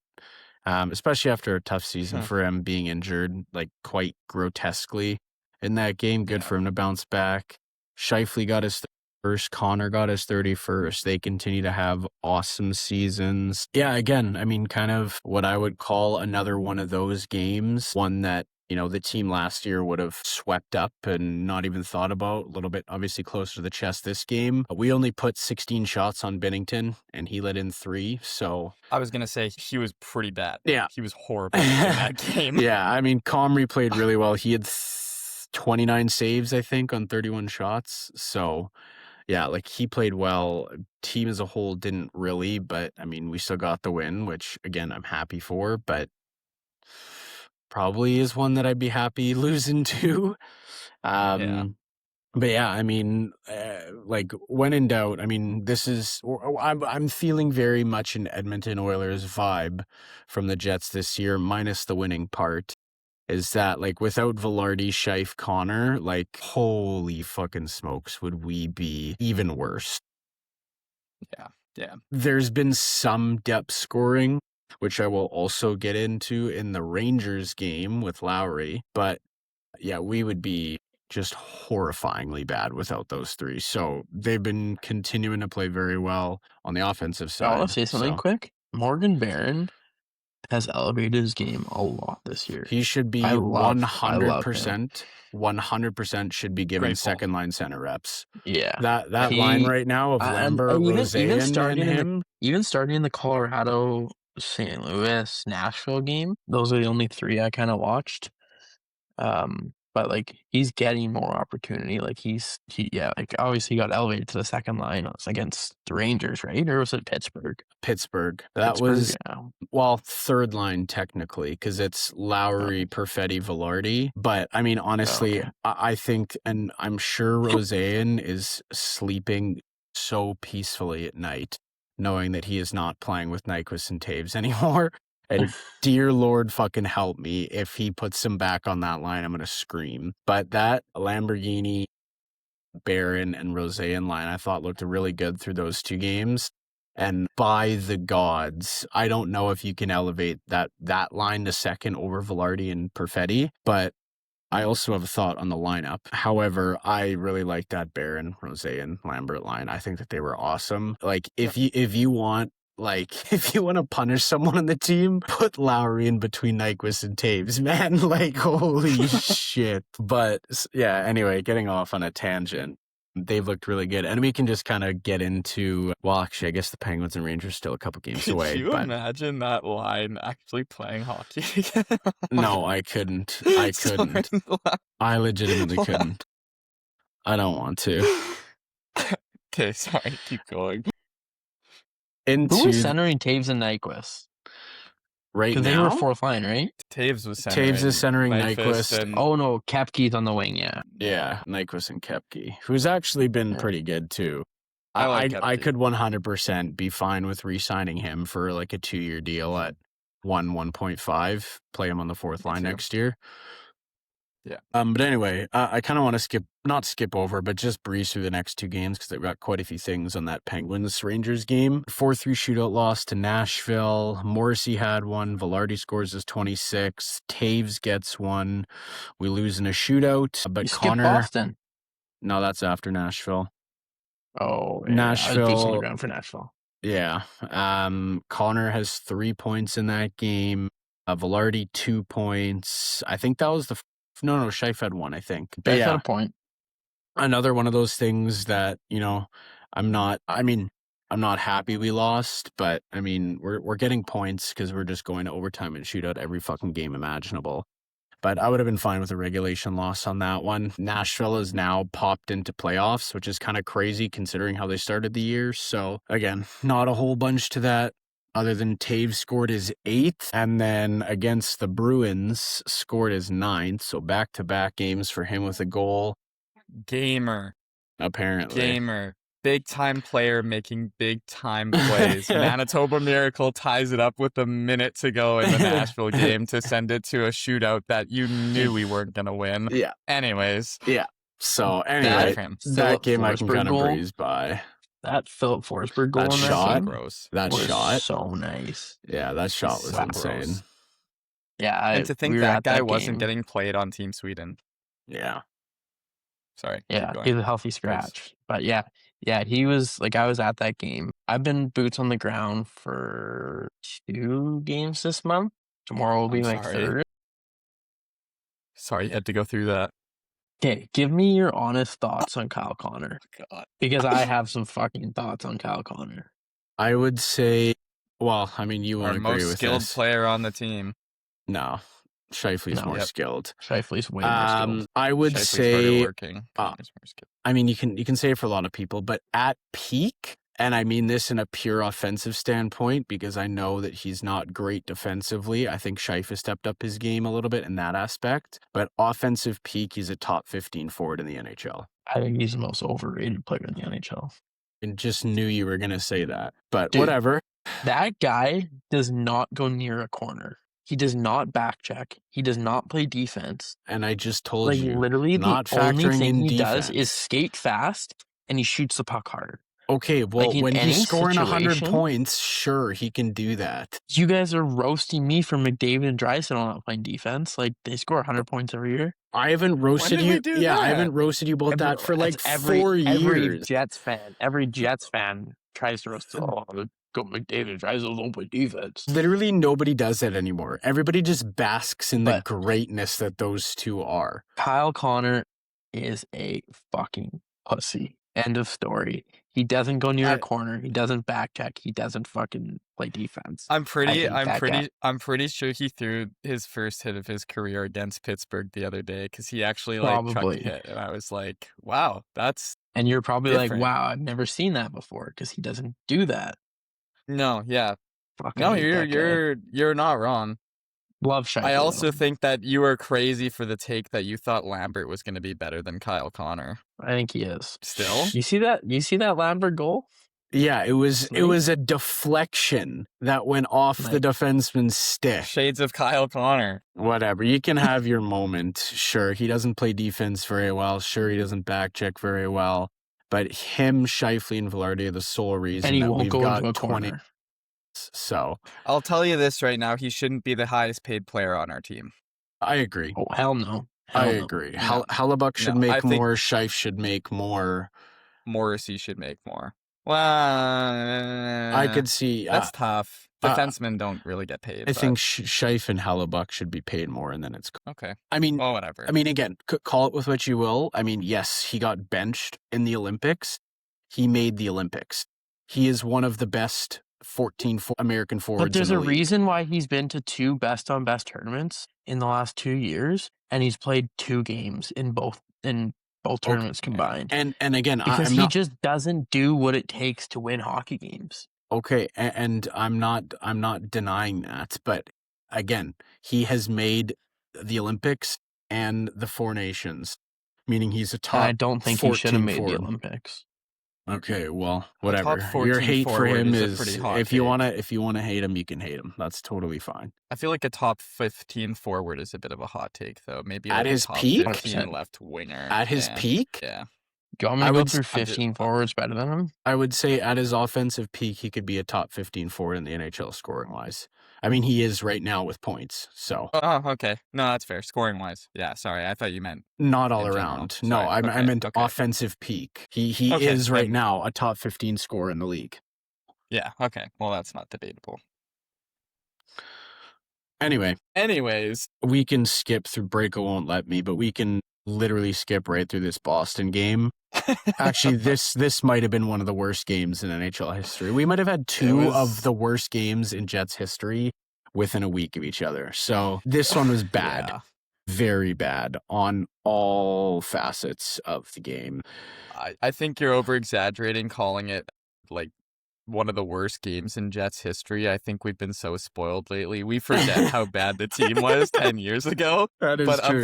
Especially after a tough season for him being injured, like quite grotesquely in that game. Good for him to bounce back. Scheifele got his first. Connor got his 31st. They continue to have awesome seasons. Yeah, again, I mean, kind of what I would call another one of those games, one that, you know, the team last year would have swept up and not even thought about. A little bit, obviously, closer to the chest this game. We only put 16 shots on Binnington, and he let in 3. So I was going to say he was pretty bad. Yeah. He was horrible in that game. Yeah, I mean, Comrie played really well. He had 29 saves, I think, on 31 shots. So, yeah, like he played well. Team as a whole didn't really, but I mean, we still got the win, which again, I'm happy for, but probably is one that I'd be happy losing to. But yeah, I mean, like when in doubt, I mean, I'm feeling very much an Edmonton Oilers vibe from the Jets this year, minus the winning part. Is that like without Velarde, Scheif, Connor, like holy fucking smokes, would we be even worse? Yeah. There's been some depth scoring, which I will also get into in the Rangers game with Lowry, but yeah, we would be just horrifyingly bad without those 3. So they've been continuing to play very well on the offensive side. I'll say something quick. Morgan Barron has elevated his game a lot this year. He should be 100%. 100% should be given second line center reps. Yeah, that line right now of Lambert, Rosén, even starting in the Colorado, St. Louis, Nashville game. Those are the only 3 I kind of watched. But like he's getting more opportunity. Like like obviously he got elevated to the second line. It was against the Rangers, right? Or was it Pittsburgh? That was well, third line technically, because it's Lowry, Perfetti, Velarde. But I mean, honestly, I think, and I'm sure Rosén is sleeping so peacefully at night, knowing that he is not playing with Nyquist and Taves anymore. And dear Lord fucking help me, if he puts him back on that line, I'm going to scream. But that Lamborghini, Barron, and Rosén line I thought looked really good through those 2 games. And by the gods, I don't know if you can elevate that line to second over Velarde and Perfetti, but I also have a thought on the lineup. However, I really like that Barron, Rosén, Lambert line. I think that they were awesome. Like if you want to punish someone on the team, put Lowry in between Nyquist and Taves, man. Like, holy shit. But yeah, anyway, getting off on a tangent. They've looked really good. And we can just kind of get into, well, actually, I guess the Penguins and Rangers still a couple games away. Could you imagine that line actually playing hockey? No, I couldn't. I legitimately couldn't. I don't want to. Okay, sorry. Keep going. Who was centering Taves and Nyquist? Right now? Because they were fourth line, right? Taves was centering. Taves is centering Nyquist. Oh, no, Kepke's on the wing, yeah. Yeah, Nyquist and Kepke, who's actually been pretty good, too. I could 100% be fine with re-signing him for like a 2-year deal at 1.5, play him on the fourth line next year. Yeah. But anyway, I kind of want to not skip over, but just breeze through the next 2 games because they've got quite a few things on that Penguins-Rangers game. 4-3 shootout loss to Nashville. Morrissey had one. Velarde scores his 26th. Taves gets one. We lose in a shootout. But Connor... Boston. No, that's after Nashville. Oh, yeah. Nashville. Boots on the ground for Nashville. Yeah. Connor has 3 points in that game. Velarde 2 points. I think that was No, Scheif had 1, I think. But had a point. Another one of those things that, I I'm not happy we lost, but I mean, we're getting points because we're just going to overtime and shootout every fucking game imaginable. But I would have been fine with a regulation loss on that one. Nashville has now popped into playoffs, which is kind of crazy considering how they started the year. So again, not a whole bunch to that other than Taves scored his 8th, and then against the Bruins scored his 9th. So back-to-back games for him with a goal. Gamer. Apparently. Big time player making big time plays. Manitoba Miracle ties it up with a minute to go in the Nashville game to send it to a shootout that you knew we weren't going to win. Yeah. Anyways. Yeah. So anyway, that game I can kind of breeze by. That Philip Forsberg goal that in shot, gross. That was shot. so nice. Yeah, that shot was insane. Gross. Yeah, and to think that guy wasn't getting played on Team Sweden. Yeah. Sorry. Yeah, he's a healthy scratch. Please. But yeah, he was like, I was at that game. I've been boots on the ground for 2 games this month. Tomorrow will be my 3rd. Sorry, you had to go through that. Okay, give me your honest thoughts on Kyle Connor. Oh, God. Because I have some fucking thoughts on Kyle Connor. I would say, well, I mean, you won't agree with this. Our most skilled player on the team. No. Scheifele's more skilled. Scheifele's way more skilled. I would say, working. I mean, you can say it for a lot of people, but at peak, and I mean this in a pure offensive standpoint, because I know that he's not great defensively. I think Scheif has stepped up his game a little bit in that aspect, but offensive peak, he's a top 15 forward in the NHL. I think he's the most overrated player in the NHL. And just knew you were going to say that, but whatever. That guy does not go near a corner. He does not back check. He does not play defense. And I just told you, literally not the only factoring thing in he defense. does is skate fast and he shoots the puck hard. Okay, well, when he's scoring 100 situation, points, sure, he can do that. You guys are roasting me for McDavid and Draisaitl not playing defense. Like, they score 100 points every year. I haven't roasted you. Yeah, I haven't roasted you about that for like 4 years. Every Jets fan tries to roast go McDavid and Draisaitl don't play defense. Literally nobody does that anymore. Everybody just basks in the greatness that those two are. Kyle Connor is a fucking pussy. End of story. He doesn't go near a corner. He doesn't back check. He doesn't fucking play defense. I'm pretty sure he threw his first hit of his career against Pittsburgh the other day because he actually trucked a hit, and I was like, "Wow, that's." And you're probably different. like, "Wow, I've never seen that before," because he doesn't do that. No, yeah, you're not wrong. Love Scheifele. I also think that you were crazy for the take that you thought Lambert was going to be better than Kyle Connor. I think he is. Still? You see that Lambert goal? Yeah, it was a deflection that went off the defenseman's stick. Shades of Kyle Connor. Whatever. You can have your moment. Sure, he doesn't play defense very well. Sure, he doesn't back check very well. But him, Scheifele, and Velarde are the sole reason that we've got 20. So I'll tell you this right now: he shouldn't be the highest paid player on our team. I agree. Oh, hell no. I agree. No. Hellebuck should make more. Scheif should make more. Morrissey should make more. Well, I could see that's tough. Defensemen don't really get paid. I think Scheif and Hellebuck should be paid more, and then it's okay. I mean, well, whatever. I mean, again, call it with what you will. I mean, yes, he got benched in the Olympics. He made the Olympics. He is one of the best 14 American forwards. But there's a reason why he's been to 2 best-on-best tournaments in the last 2 years, and he's played 2 games in both tournaments combined. And again, because he just doesn't do what it takes to win hockey games. Okay, and I'm not denying that, but again, he has made the Olympics and the 4 Nations, meaning he's a top. I don't think he should have made the Olympics. Okay, well, whatever. Your hate for him is if you want to hate him, you can hate him. That's totally fine. I feel like a top 15 forward is a bit of a hot take, though. Maybe at his peak, 15 left winger. At his peak, yeah. Do you want me to go through 15 forwards better than him? I would say at his offensive peak, he could be a top 15 forward in the NHL scoring wise. I mean, he is right now with points. So. Oh, okay. No, that's fair. Scoring wise, yeah. Sorry, I thought you meant not all around. No, I meant offensive peak. He is right now a top 15 scorer in the league. Yeah. Okay. Well, that's not debatable. Anyways, we can skip through. Breako won't let me, but we can literally skip right through this Boston game. Actually, this might have been one of the worst games in NHL history. We might have had two of the worst games in Jets history within a week of each other. So this one was bad. Yeah. Very bad on all facets of the game. I think you're over-exaggerating calling it, like, one of the worst games in Jets history. I think we've been so spoiled lately. We forget how bad the team was 10 years ago. That is but true.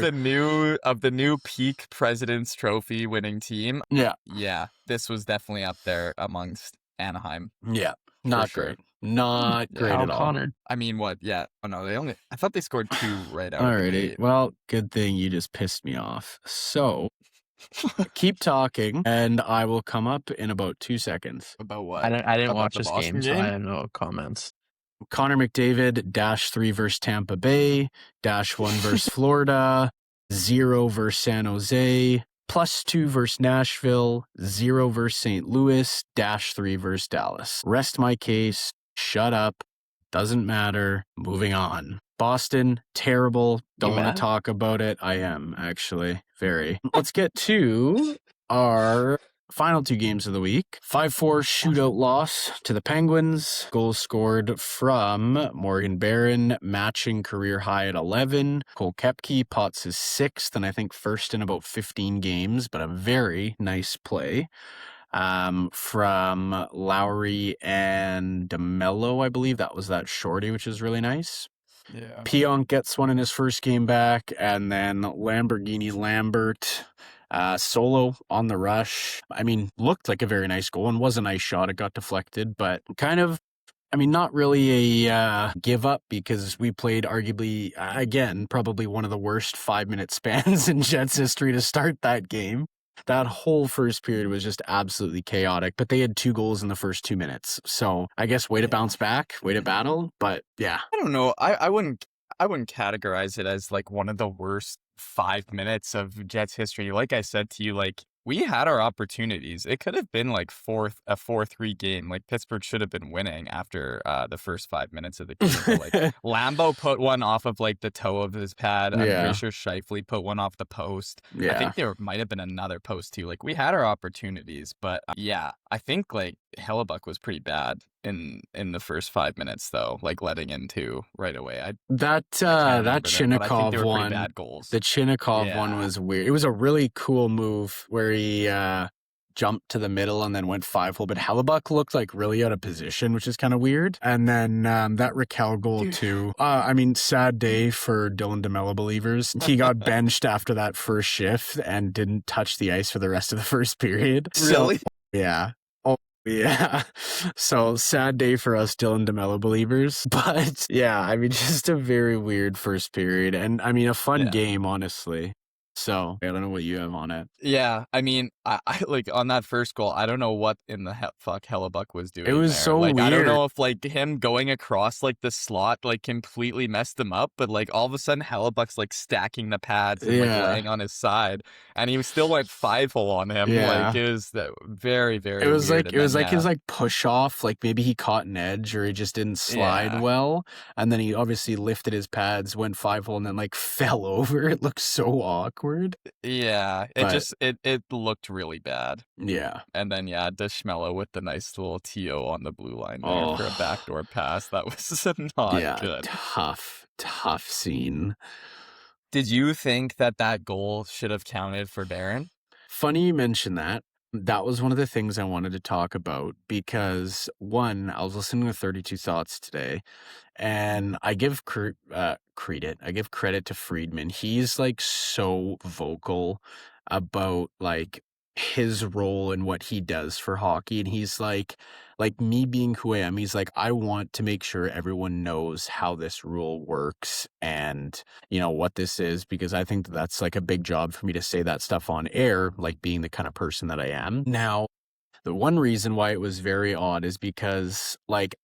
Of the new peak President's Trophy winning team, yeah, this was definitely up there amongst Anaheim. Yeah. Not sure. great. Not great at all. Connor. I mean, what? Yeah. Oh no, I thought they scored 2 right out of the Alrighty. gate. Well, good thing you just pissed me off. So keep talking, and I will come up in about 2 seconds. About what? I didn't About watch the this Boston game, so I have no comments. Connor McDavid, -3 versus Tampa Bay, -1 versus Florida, 0 versus San Jose, +2 versus Nashville, 0 versus St. Louis, -3 versus Dallas. Rest my case. Shut up. Doesn't matter. Moving on. Boston, terrible. Don't want to talk about it. I am, actually. Very. Let's get to our final 2 games of the week. 5-4 shootout loss to the Penguins. Goals scored from Morgan Barron, matching career high at 11. Cole Koepke pots his 6th, and I think first in about 15 games, but a very nice play. From Lowry and DeMello, I believe. That was that shorty, which is really nice. Yeah. Pionk gets one in his first game back, and then Lamborghini Lambert solo on the rush. I mean, looked like a very nice goal and was a nice shot. It got deflected, but kind of, I mean, not really a give up, because we played arguably, again, probably one of the worst 5-minute spans in Jets history to start that game. That whole first period was just absolutely chaotic, but they had 2 goals in the first 2 minutes. So I guess way to bounce back, way to battle, but yeah. I don't know. I wouldn't categorize it as like one of the worst 5 minutes of Jets history. Like I said to you, like, we had our opportunities. It could have been like a 4-3 game. Like, Pittsburgh should have been winning after the first 5 minutes of the game. But, like, Lambeau put one off of like the toe of his pad. I'm pretty sure Scheifele put one off the post. Yeah. I think there might have been another post too. Like, we had our opportunities, but yeah, I think like Hellebuck was pretty bad in the first 5 minutes, though, like letting in 2 right away. That Chinnikov one, bad goals. the Chinnikov one was weird. It was a really cool move where he jumped to the middle and then went 5-hole, but Hellebuck looked like really out of position, which is kind of weird. And then that Raquel goal too. I mean, sad day for Dylan DeMello believers. He got benched after that first shift and didn't touch the ice for the rest of the first period. Really? So, yeah. Yeah. So sad day for us Dylan DeMello believers. But yeah, I mean, just a very weird first period. And I mean, a fun game, honestly. So I don't know what you have on it. Yeah, I mean, I like on that first goal, I don't know what in the fuck Hellebuck was doing. It was there. so like, weird. I don't know if like him going across like the slot like completely messed him up, but like all of a sudden Hellebuck's like stacking the pads and like laying on his side, and he still went 5-hole on him. Like it was very, very. It was weird. like his like push off, like maybe he caught an edge or he just didn't slide well, and then he obviously lifted his pads, went 5-hole, and then like fell over. It looked so awkward. Yeah, it looked really bad. Yeah. And then DeSchmello with the nice little TO on the blue line there for a backdoor pass. That was not good. Tough scene. Did you think that goal should have counted for Barron? Funny you mention that. That was one of the things I wanted to talk about because, one, I was listening to 32 Thoughts today, and I give credit to Friedman. He's like so vocal about like his role and what he does for hockey, and he's like me being who I am, he's like, I want to make sure everyone knows how this rule works and you know what this is, because I think that's like a big job for me to say that stuff on air, like being the kind of person that I am. Now, the one reason why it was very odd is because like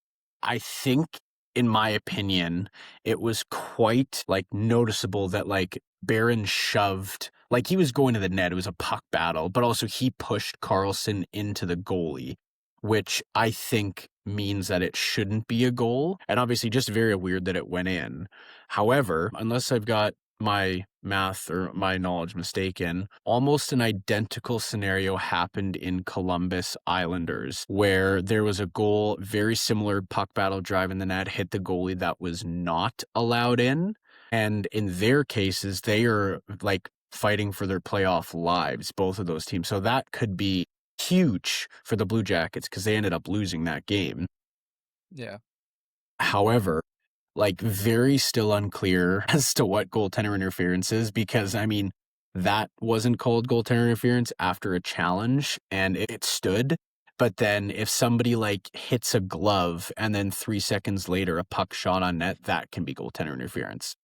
I think, in my opinion, it was quite like noticeable that like Barron shoved, like he was going to the net. It was a puck battle, but also he pushed Karlsson into the goalie, which I think means that it shouldn't be a goal. And obviously just very weird that it went in. However, unless I've got my math or my knowledge mistaken, almost an identical scenario happened in Columbus Islanders, where there was a goal, very similar puck battle, drive in the net, hit the goalie that was not allowed in. And in their cases, they are like fighting for their playoff lives, both of those teams. So that could be huge for the Blue Jackets because they ended up losing that game. Yeah. However, like very still unclear as to what goaltender interference is, because I mean, that wasn't called goaltender interference after a challenge and it stood. But then if somebody like hits a glove and then 3 seconds later a puck shot on net, that can be goaltender interference.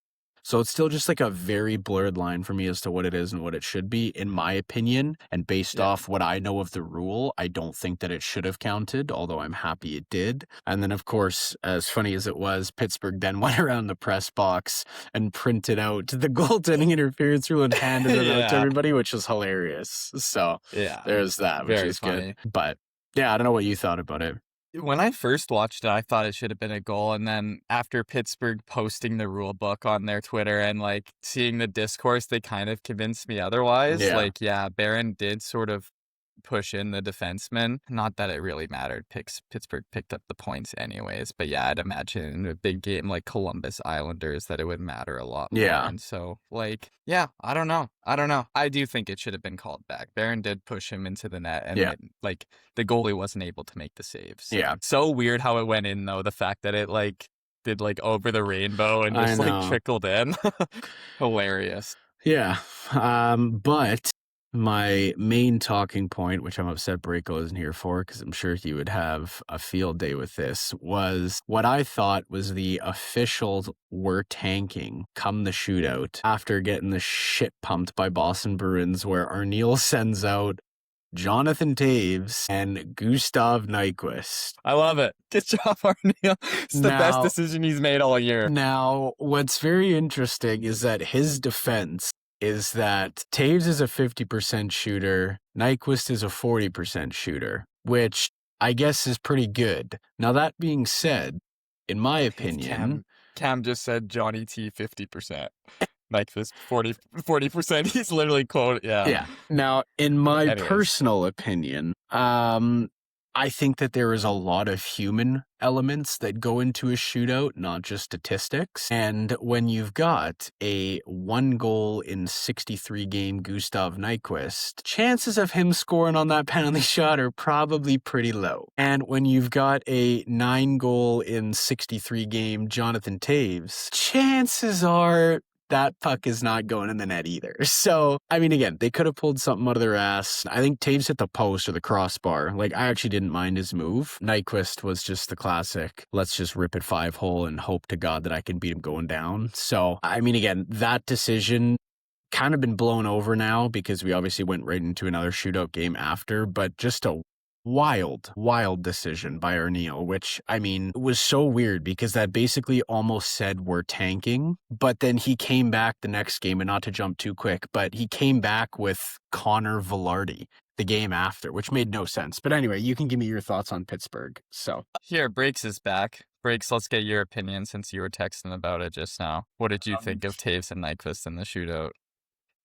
So it's still just like a very blurred line for me as to what it is and what it should be, in my opinion. And based off what I know of the rule, I don't think that it should have counted, although I'm happy it did. And then, of course, as funny as it was, Pittsburgh then went around the press box and printed out the goaltending interference rule and handed it out to everybody, which was hilarious. So there's that, which is funny. Good. But yeah, I don't know what you thought about it. When I first watched it, I thought it should have been a goal. And then after Pittsburgh posting the rule book on their Twitter and like seeing the discourse, they kind of convinced me otherwise. Yeah. Like, yeah, Barron did sort of push in the defenseman. Not that it really mattered. Pittsburgh picked up the points anyways. But yeah, I'd imagine in a big game like Columbus Islanders that it would matter a lot more. Yeah. And so, like, yeah, I don't know. I do think it should have been called back. Barron did push him into the net, and like the goalie wasn't able to make the saves. So. Yeah. So weird how it went in, though. The fact that it like did like over the rainbow and just like trickled in. Hilarious. Yeah. But my main talking point, which I'm upset Brayco isn't here for, because I'm sure he would have a field day with this, was what I thought was the official "we're tanking" come the shootout after getting the shit pumped by Boston Bruins, where Arniel sends out Jonathan Toews and Gustav Nyquist. I love it. Good job, Arniel. It's the best decision he's made all year. Now, what's very interesting is that his defense is that Toews is a 50% shooter, Nyquist is a 40% shooter, which I guess is pretty good. Now, that being said, in my opinion... Cam just said Johnny T 50%. Nyquist 40%. He's literally quoted, Yeah. Now, in my personal opinion, I think that there is a lot of human elements that go into a shootout, not just statistics. And when you've got a 1 goal in 63 game Gustav Nyquist, chances of him scoring on that penalty shot are probably pretty low. And when you've got a 9 goal in 63 game Jonathan Toews, chances are that puck is not going in the net either. So, I mean, again, they could have pulled something out of their ass. I think Toews hit the post or the crossbar. Like, I actually didn't mind his move. Nyquist was just the classic, let's just rip it 5-hole and hope to God that I can beat him going down. So, I mean, again, that decision kind of been blown over now because we obviously went right into another shootout game after, but just a wild decision by Arniel, which, I mean, was so weird because that basically almost said we're tanking, but then he came back the next game, and not to jump too quick, but he came back with Connor Hellebuck the game after, which made no sense. But anyway, you can give me your thoughts on Pittsburgh. So here, Breaks is back. Breaks, let's get your opinion since you were texting about it just now. What did you think of Toews and Nyquist in the shootout?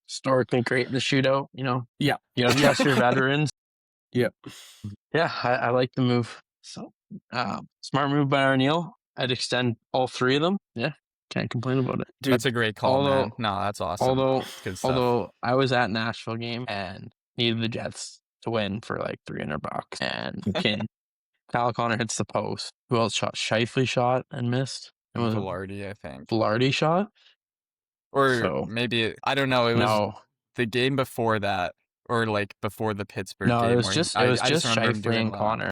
Historically great in the shootout, you know? Yeah. You know, yes, you're veterans. Yep. Yeah, I like the move. So, smart move by Arniel. I'd extend all 3 of them. Yeah, can't complain about it. Dude, that's a great call, man. No, that's awesome. Although I was at Nashville game and needed the Jets to win for like $300, and Kyle Connor hits the post. Who else shot? Shifley shot and missed. It was Velarde, I think. Velarde shot, or maybe I don't know. It was the game before that. Or like before the Pittsburgh game. No, it was just Shifley and Connor.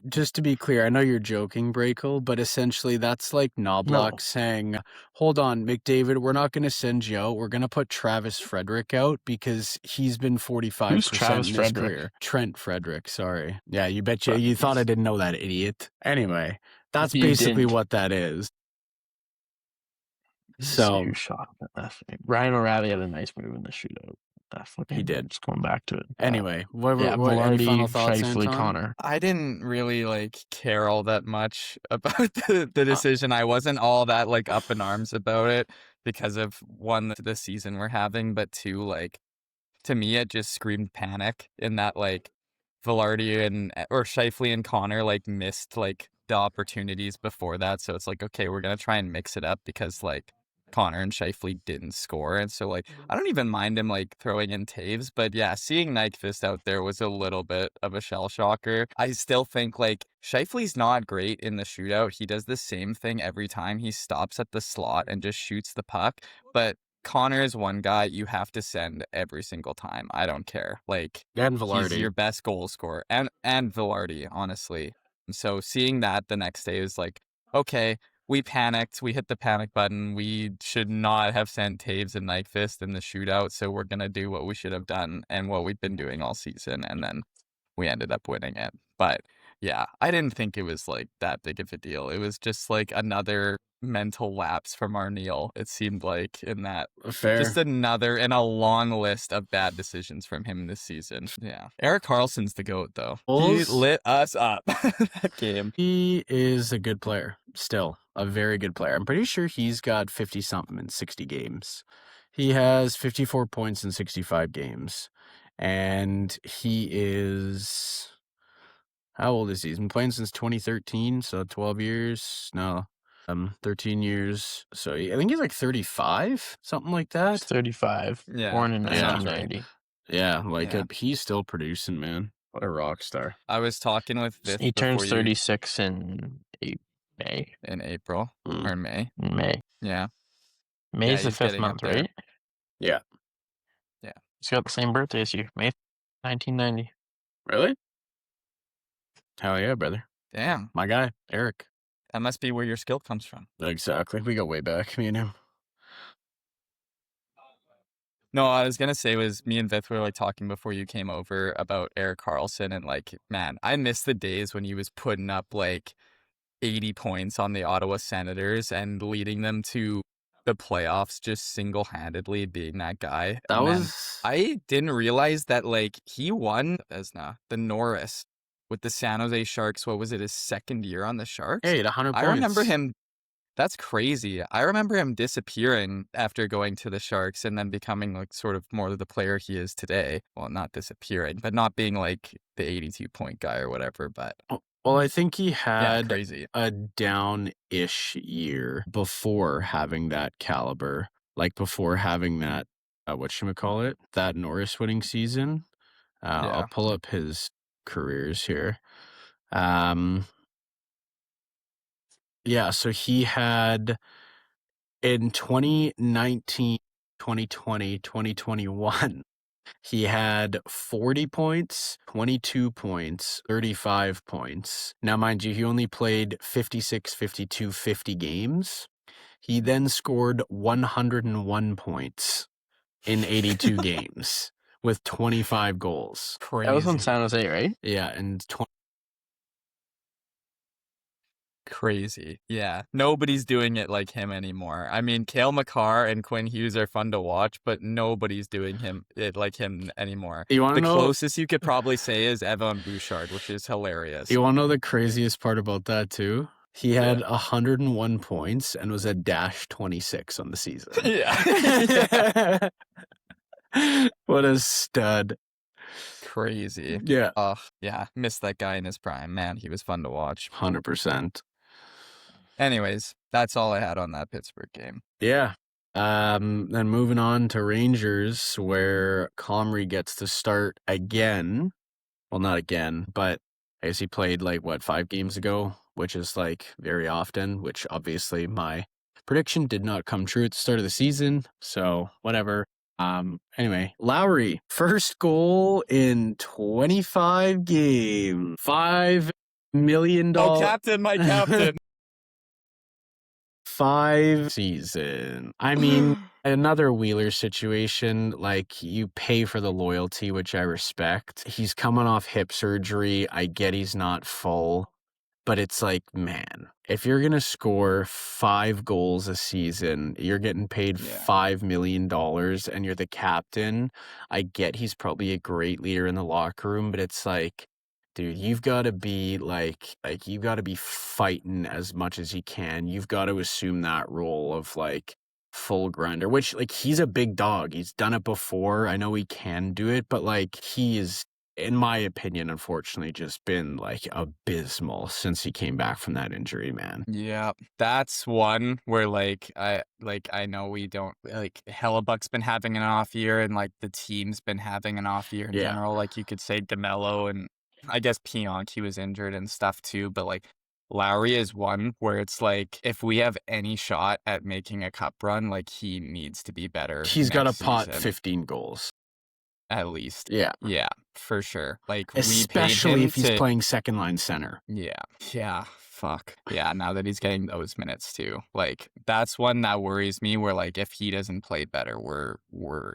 Just to be clear, I know you're joking, Brakel, but essentially that's like Knobloch saying, hold on, McDavid, we're not going to send you out. We're going to put Travis Frederick out because he's been 45% in his career. Trent Frederick, sorry. Yeah, you betcha. You thought I didn't know that, idiot. Anyway, that's basically what that is. So Ryan O'Reilly had a nice move in the shootout. He did. Just going back to it. Anyway, what any final thoughts, Anton? Connor. I didn't really like care all that much about the decision. I wasn't all that like up in arms about it. because of one, the season we're having, but two, like, to me, it just screamed panic in that, like, Velarde or Scheifele and Connor, like, missed, like, the opportunities before that. So it's like, okay, we're going to try and mix it up because, like, Connor and Scheifele didn't score. And so, like, I don't even mind him, like, throwing in Taves. But yeah, seeing Nyquist out there was a little bit of a shell shocker. I still think, like, Scheifele's not great in the shootout. He does the same thing every time. He stops at the slot and just shoots the puck. But Connor is one guy you have to send every single time. I don't care. Like, And he's Velarde. your best goal scorer. And Velarde, honestly. So seeing that the next day is like, okay, we panicked. We hit the panic button. We should not have sent Taves and Nyquist in the shootout. So we're going to do what we should have done and what we've been doing all season. And then we ended up winning it. But yeah, I didn't think it was like that big of a deal. It was just like another mental lapse from Arneal. It seemed like in that Fair. just another in a long list of bad decisions from him this season. Yeah. Erik Karlsson's the GOAT though. He lit us up that game. He is a good player. Still a very good player. I'm pretty sure he's got 50 something in 60 games. He has 54 points in 65 games. And he is, how old is he? He's been playing since 2013, so 12 years. No, 13 years. So I think he's like 35, something like He's that. 35. Yeah, Born in that sounds 1990. Yeah, like Yeah. he's still producing, man. What a rock star. I was talking with Vith He turns before 36 in May. in April or May. May. Yeah. May's the he's 5th getting month, up there. right? Yeah. Yeah. He's got the same birthday as you. May 1990. Really? Hell yeah, brother. Damn. My guy, Eric. That must be where your skill comes from. Exactly. We go way back, me and him. No, I was gonna say was me and Vith were like talking before you came over about Erik Karlsson, and like, man, I miss the days when he was putting up like 80 points on the Ottawa Senators and leading them to the playoffs just single-handedly, being that guy. That And then was... I didn't realize that like he won the Norris with the San Jose Sharks. What was it, his second year on the Sharks? Hey, 100 points. I remember him. That's crazy. I remember him disappearing after going to the Sharks and then becoming like sort of more of the player he is today. Well, not disappearing, but not being like the 82-point guy or whatever. But Well, I think he yeah, had crazy. a down-ish year before having that caliber. Like before having that, whatchamacallit, that Norris winning season. I'll Yeah. pull up his careers here. Yeah, so he had in 2019, 2020, 2021, he had 40 points, 22 points, 35 points. Now, mind you, he only played 56, 52, 50 games. He then scored 101 points in 82 games with 25 goals. Crazy. That was on San Jose, right? Yeah, and Crazy. Yeah. Nobody's doing it like him anymore. I mean, Cale Makar and Quinn Hughes are fun to watch, but nobody's doing it like him anymore. You want The to know? closest you could probably say is Evan Bouchard, which is hilarious. You want to know the craziest part about that too? He had 101 points and was a -26 on the season. Yeah. What a stud. Crazy. Yeah. Yeah. Missed that guy in his prime. Man, he was fun to watch. 100%. Anyways, that's all I had on that Pittsburgh game. Yeah. Then moving on to Rangers, where Comrie gets to start again. Well, not again, but I guess he played 5 games ago, which is very often, which obviously my prediction did not come true at the start of the season. So whatever. Anyway, Lowry, first goal in 25 games, $5 million. Oh, captain, my captain. 5 season. I mean, another Wheeler situation, you pay for the loyalty, which I respect. He's coming off hip surgery. I get he's not full, but it's man, if you're going to score 5 goals a season, you're getting paid $5 million and you're the captain. I get he's probably a great leader in the locker room, but it's dude, you've got to be you've got to be fighting as much as you can. You've got to assume that role of full grinder, which, like, he's a big dog. He's done it before. I know he can do it, but, like, he is, in my opinion, unfortunately, just been, like, abysmal since he came back from that injury, man. Yeah, that's one where, I know we don't, like, Hellebuck's been having an off year, and, like, the team's been having an off year in Yeah. general. Like, you could say DeMello, and I guess Pionk, he was injured and stuff too, but, like, Lowry is one where it's like, if we have any shot at making a cup run, like, he needs to be better He's got to next pot season, 15 goals. at least. Yeah. Yeah, for sure. Like, we paid Especially him if he's to playing second line center. Yeah, fuck. Yeah, now that he's getting those minutes too. Like, that's one that worries me, where, like, if he doesn't play better, we're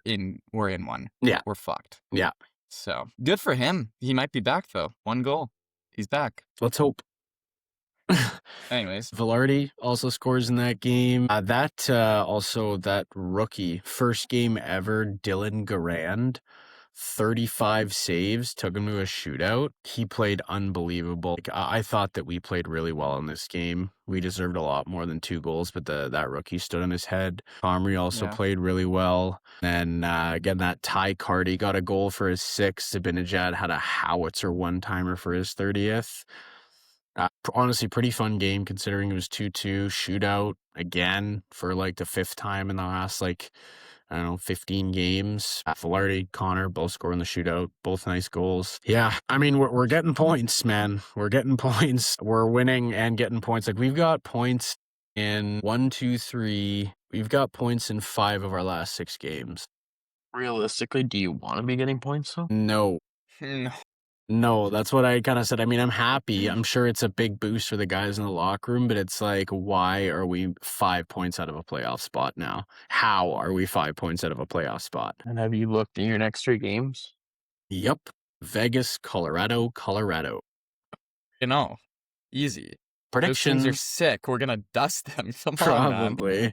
in one. Yeah. We're fucked. Yeah. So, good for him. He might be back though. 1 goal. He's back. Let's hope. Anyways, Velarde also scores in that game. That rookie, first game ever, Dylan Garand, 35 saves, took him to a shootout. He played unbelievable. Like, I thought that we played really well in this game. We deserved a lot more than 2 goals, but that rookie stood on his head. Comrie also played really well. And again, that Ty Carty got a goal for his 6th. Zibanejad had a howitzer one-timer for his 30th. Honestly, pretty fun game considering it was 2-2. Shootout again for like the 5th time in the last 15 games. Velarde, Connor both scoring the shootout, both nice goals. Yeah, I mean, we're getting points, man. We're getting points. We're winning and getting points. Like, we've got points in 1, 2, 3. We've got points in 5 of our last 6 games. Realistically, do you want to be getting points though? No. No, that's what I kind of said. I mean, I'm happy. I'm sure it's a big boost for the guys in the locker room, but it's like, why are we 5 points out of a playoff spot now? How are we 5 points out of a playoff spot? And have you looked at your next 3 games? Yep. Vegas, Colorado. easy. Predictions. Those teams are sick. We're gonna dust them. Come on, man.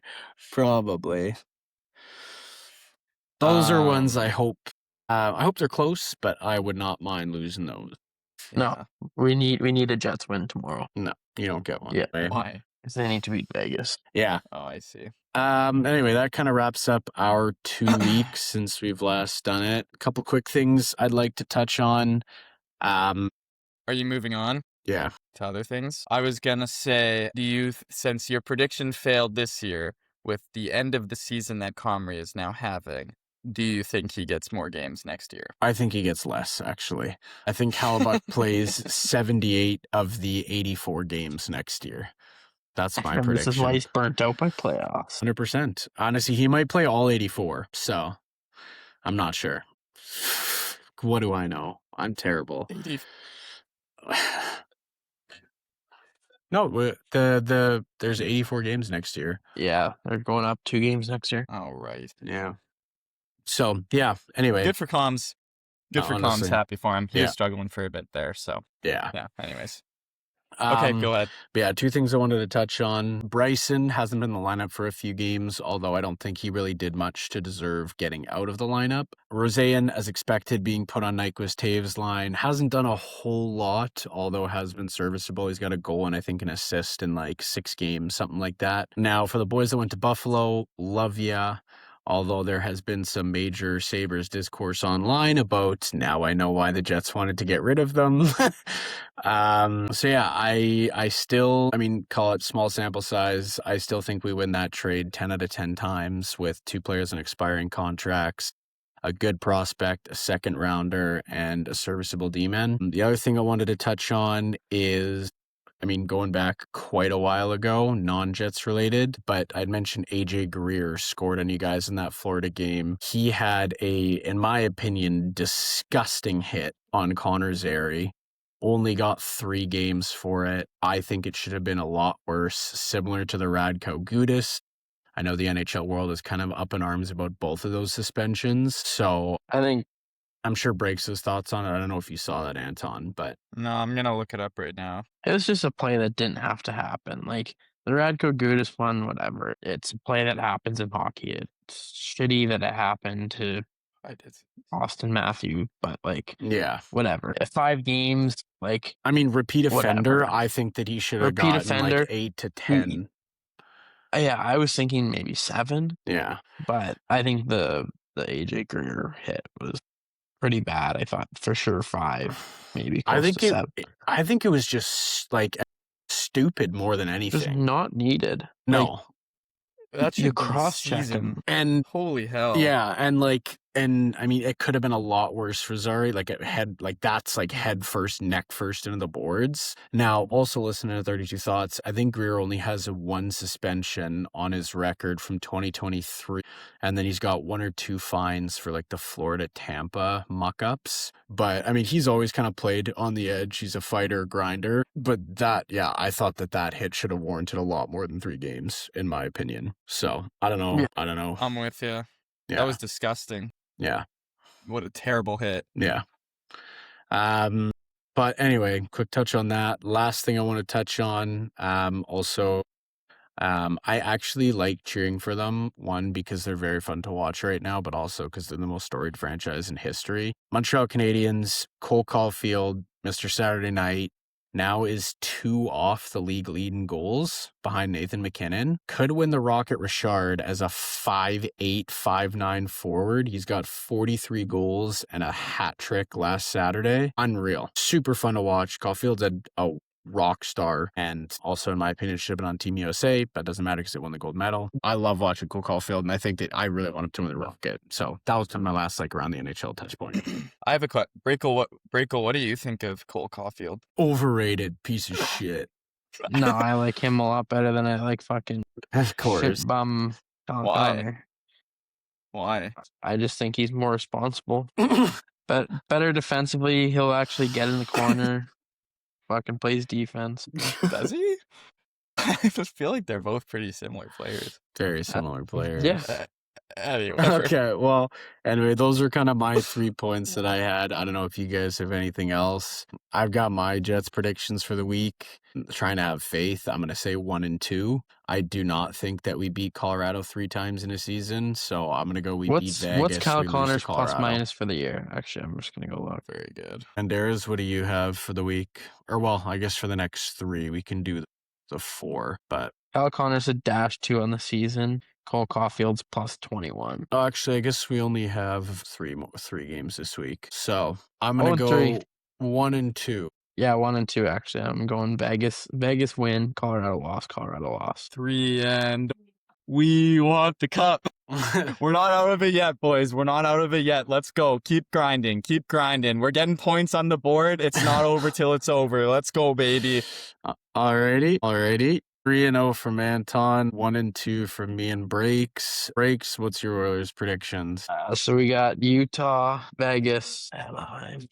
Probably. Those are ones I hope. I hope they're close, but I would not mind losing those. No, we need a Jets win tomorrow. No, you don't get one. Yeah. Right? Why? Because they need to beat Vegas. Yeah. Oh, I see. Anyway, that kind of wraps up our 2 weeks since we've last done it. A couple quick things I'd like to touch on. Are you moving on? Yeah. To other things? I was gonna say, since your prediction failed this year, with the end of the season that Comrie is now having, do you think he gets more games next year? I think he gets less, actually. I think Hellebuck plays 78 of the 84 games next year. That's my prediction. This is why he's burnt out by playoffs. 100%. Honestly, he might play all 84, so I'm not sure. What do I know? I'm terrible. No, there's 84 games next year. Yeah, they're going up 2 games next year. Oh, right. Yeah. So, yeah, anyway. Good for Comms. Honestly. Happy for him. He was struggling for a bit there, so. Yeah. Yeah, anyways. Okay, go ahead. But yeah, 2 things I wanted to touch on. Bryson hasn't been in the lineup for a few games, although I don't think he really did much to deserve getting out of the lineup. Roseanne, as expected, being put on Nyquist Taves' line, hasn't done a whole lot, although has been serviceable. He's got a goal and I think an assist in 6 games, something like that. Now, for the boys that went to Buffalo, love ya. Although there has been some major Sabres discourse online about, now I know why the Jets wanted to get rid of them. So yeah, I still, call it small sample size. I still think we win that trade 10 out of 10 times with 2 players on expiring contracts, a good prospect, a 2nd rounder, and a serviceable D-man. The other thing I wanted to touch on is, going back quite a while ago, non-Jets related, but I'd mentioned AJ Greer scored on you guys in that Florida game. He had in my opinion, disgusting hit on Connor Zary. Only got 3 games for it. I think it should have been a lot worse, similar to the Radko Gudas. I know the NHL world is kind of up in arms about both of those suspensions, so I'm sure Breaks his thoughts on it. I don't know if you saw that, Anton, but... No, I'm going to look it up right now. It was just a play that didn't have to happen. The Radko Gudas one, whatever. It's a play that happens in hockey. It's shitty that it happened to Austin Matthew, but, yeah, whatever. 5 games, repeat offender, whatever. I think that he should have gotten, 8 to 10. Yeah, I was thinking maybe 7. Yeah. But I think the AJ Greer hit was pretty bad. I thought for sure 5, maybe close to 7. I think it was just like stupid more than Just anything. not needed. No. Like, That you should be cross-check season. him. And Holy hell. yeah, and I mean, it could have been a lot worse for Zari. Like, that's like head first, neck first into the boards. Now, also listening to 32 Thoughts, I think Greer only has a 1 suspension on his record from 2023, and then he's got 1 or 2 fines for like the Florida Tampa muck-ups. But I mean, he's always kind of played on the edge. He's a fighter, grinder. But I thought that hit should have warranted a lot more than 3 games, in my opinion. So I don't know. Yeah. I don't know. I'm with you. Yeah. That was disgusting. Yeah. What a terrible hit. Yeah. But anyway, quick touch on that. Last thing I want to touch on, I actually like cheering for them. 1, because they're very fun to watch right now, but also because they're the most storied franchise in history. Montreal Canadiens, Cole Caulfield, Mr. Saturday Night, now is 2 off the league lead in goals behind Nathan MacKinnon. Could win the Rocket Richard as a 5'8", 5'9" forward. He's got 43 goals and a hat trick last Saturday. Unreal. Super fun to watch. Caulfield's a rock star, and also in my opinion should have been on Team USA, but it doesn't matter because they won the gold medal. I love watching Cole Caulfield, and I think that I really want him to win the Rocket. So that was my last around the NHL touch point. I have a question. Breakle, what do you think of Cole Caulfield? Overrated piece of shit. No, I like him a lot better than I like fucking Of course. shit bum Colin Why? Connor. Why? I just think he's more responsible. But better defensively, he'll actually get in the corner. Fucking plays defense. Does he? I just feel like they're both pretty similar players. Very similar players. Yeah. Anyway. Okay, well, anyway, those are kind of my 3 points that I had. I don't know if you guys have anything else. I've got my Jets predictions for the week. I'm trying to have faith. I'm going to say 1 and 2. I do not think that we beat Colorado 3 times in a season, so I'm going to go beat Vegas. What's Kyle we lose to Connor's Colorado. plus minus for the year? Actually, I'm just going to go look. Very good. And Darius, what do you have for the week? Or, well, I guess for the next 3. We can do the 4, but... Kyle Connor's a -2 on the season. Cole Caulfield's plus 21. Oh, actually, I guess we only have 3 games this week. So I'm going to go 3. 1 and 2. Yeah, 1 and 2, actually. I'm going Vegas. Vegas win, Colorado loss, Colorado loss. 3 and we want the cup. We're not out of it yet, boys. We're not out of it yet. Let's go. Keep grinding. Keep grinding. We're getting points on the board. It's not over till it's over. Let's go, baby. Alrighty. 3-0 from Anton, 1 and 2 from me and Breaks. Breaks, what's your Oilers predictions? So we got Utah, Vegas, Anaheim.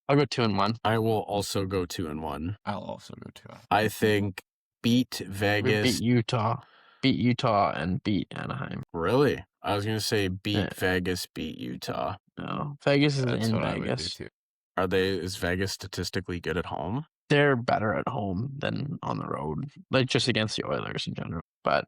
I'll go 2 and 1. I will also go 2 and 1. I'll also go 2. I think beat Vegas. We beat Utah, and beat Anaheim. Really? I was gonna say beat Yeah. Vegas, beat Utah. No, Vegas is That's in what I would do Vegas. too. Is Vegas statistically good at home? They're better at home than on the road, like just against the Oilers in general. But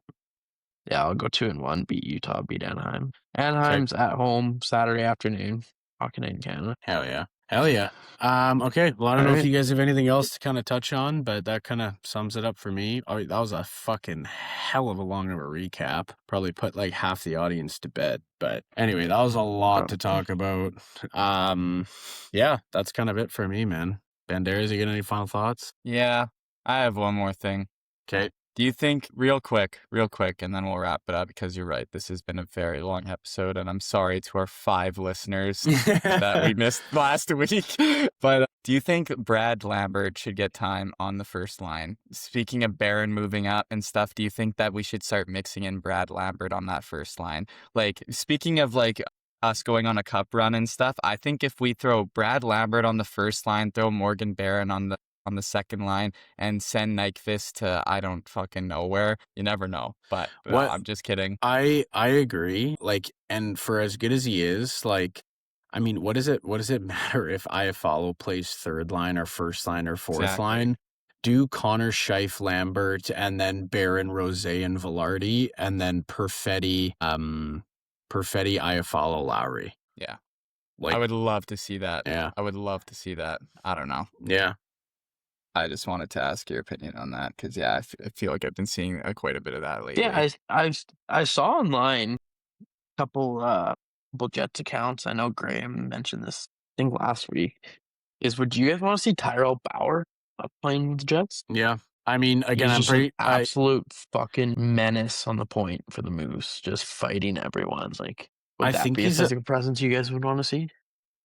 yeah, I'll go 2 and 1. Beat Utah, beat Anaheim. Anaheim's at home Saturday afternoon. Hockey Night in Canada. Hell yeah. Okay. Well, I don't know if you guys have anything else to kind of touch on, but that kind of sums it up for me. Oh, that was a fucking hell of a long of a recap. Probably put like half the audience to bed. But anyway, that was a lot to talk about. Yeah, that's kind of it for me, man. Banderas, you got any final thoughts? Yeah, I have one more thing. Okay. Do you think, real quick, and then we'll wrap it up because you're right, this has been a very long episode, and I'm sorry to our 5 listeners that we missed last week. But do you think Brad Lambert should get time on the first line? Speaking of Barron moving up and stuff, do you think that we should start mixing in Brad Lambert on that first line? Like, speaking of like us going on a cup run and stuff, I think if we throw Brad Lambert on the first line, throw Morgan Barron on the second line, and send Nyquist to I don't fucking know where. You never know. But What? I'm just kidding. I agree. Like, and for as good as he is, like, I mean, what does it matter if Iafallo plays third line or first line or fourth Exactly. line? Do Connor Scheif Lambert and then Barron, Rose, and Velarde, and then Perfetti, Iafallo, Lowry. Yeah. Like, I would love to see that. yeah. I would love to see that. I don't know. Yeah. I just wanted to ask your opinion on that because, yeah, I feel like I've been seeing quite a bit of that lately. Yeah, I saw online a couple Jets accounts. I know Graham mentioned this, I think last week. Would you guys want to see Tyrell Bauer playing with the Jets? Yeah. I mean, again, He's I'm just pretty an absolute fucking menace on the point for the Moose, just fighting everyone. Like, would I that think be a he's a physical presence you guys would want to see?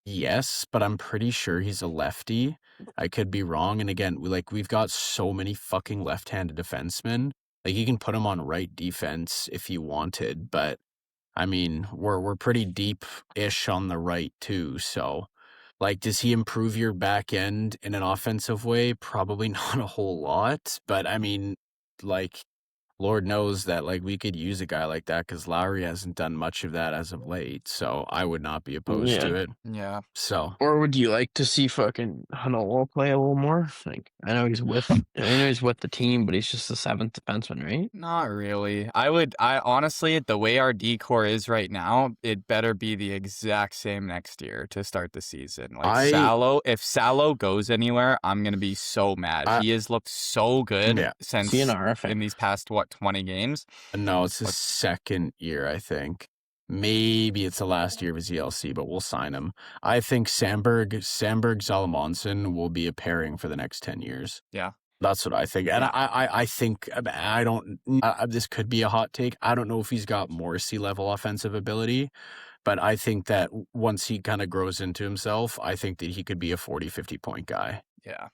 yes, but I'm pretty sure he's a lefty. I could be wrong. And again, we've got so many fucking left-handed defensemen. Like you can put him on right defense if you wanted, but I mean, we're pretty deep-ish on the right too. So, like, does he improve your back end in an offensive way? Probably not a whole lot. But I mean, like, Lord knows that like we could use a guy like that because Lowry hasn't done much of that as of late. So I would not be opposed to it. Yeah. So Or would you like to see fucking Hanoa play a little more? Like, I know he's with the team, but he's just the 7th defenseman, right? Not really. I honestly, the way our decor is right now, it better be the exact same next year to start the season. Like if Salo goes anywhere, I'm gonna be so mad. He has looked so good since in these past 20 games. No, it's his second year, I think. Maybe it's the last year of his ELC, but we'll sign him. I think Sandberg Salamonson will be a pairing for the next 10 years. Yeah. That's what I think. And I think, I don't, this could be a hot take. I don't know if he's got Morrissey level offensive ability, but I think that once he kind of grows into himself, I think that he could be a 40, 50 point guy. Yeah.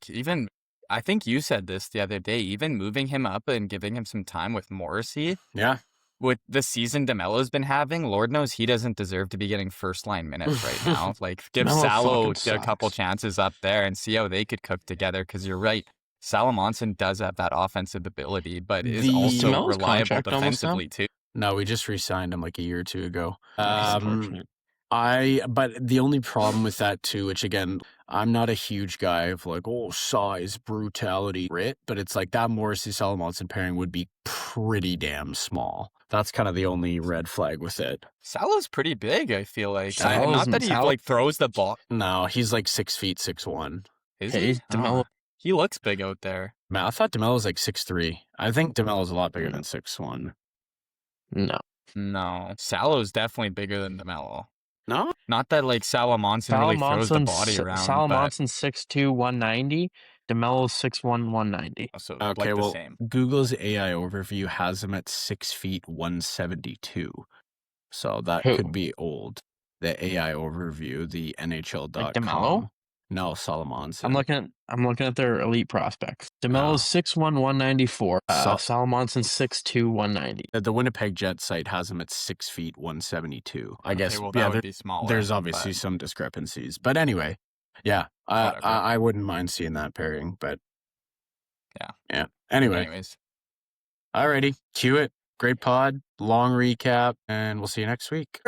Even, I think you said this the other day, even moving him up and giving him some time with Morrissey. Yeah. With the season DeMello's been having, Lord knows he doesn't deserve to be getting first-line minutes right now. Like, give Salo a couple chances up there and see how they could cook together, because you're right. Salamonson does have that offensive ability, but is also DeMello's reliable defensively, too. No, we just re-signed him like a year or two ago. Unfortunate. But the only problem with that too, which again, I'm not a huge guy of like, size, brutality, grit, but it's like that Morrissey Salamonson pairing would be pretty damn small. That's kind of the only red flag with it. Salo's pretty big, I feel like. Not that he like throws the ball. No, he's like 6 feet, 6'1". Is he? DeMello. He looks big out there. Man, I thought DeMello was like 6'3". I think DeMello's a lot bigger than 6'1". No. Salo's definitely bigger than DeMello. No? Not that like Salamonson really throws the body around. Salamonson's 6'2", 190. DeMello's 6'1", 190. So okay, like the same. Google's AI overview has him at 6 feet, 172. So that could be old. The AI overview, the NHL.com. Like DeMello? No, Salamonson. I'm looking at their elite prospects. DeMello's 6'1", 194. Salamonson's 6'2", 190. The Winnipeg Jets site has him at 6 feet, 172. I guess that would be smaller. There's obviously some discrepancies. But anyway, yeah, I wouldn't mind seeing that pairing, but yeah. Anyways. Alrighty, cue it. Great pod, long recap, and we'll see you next week.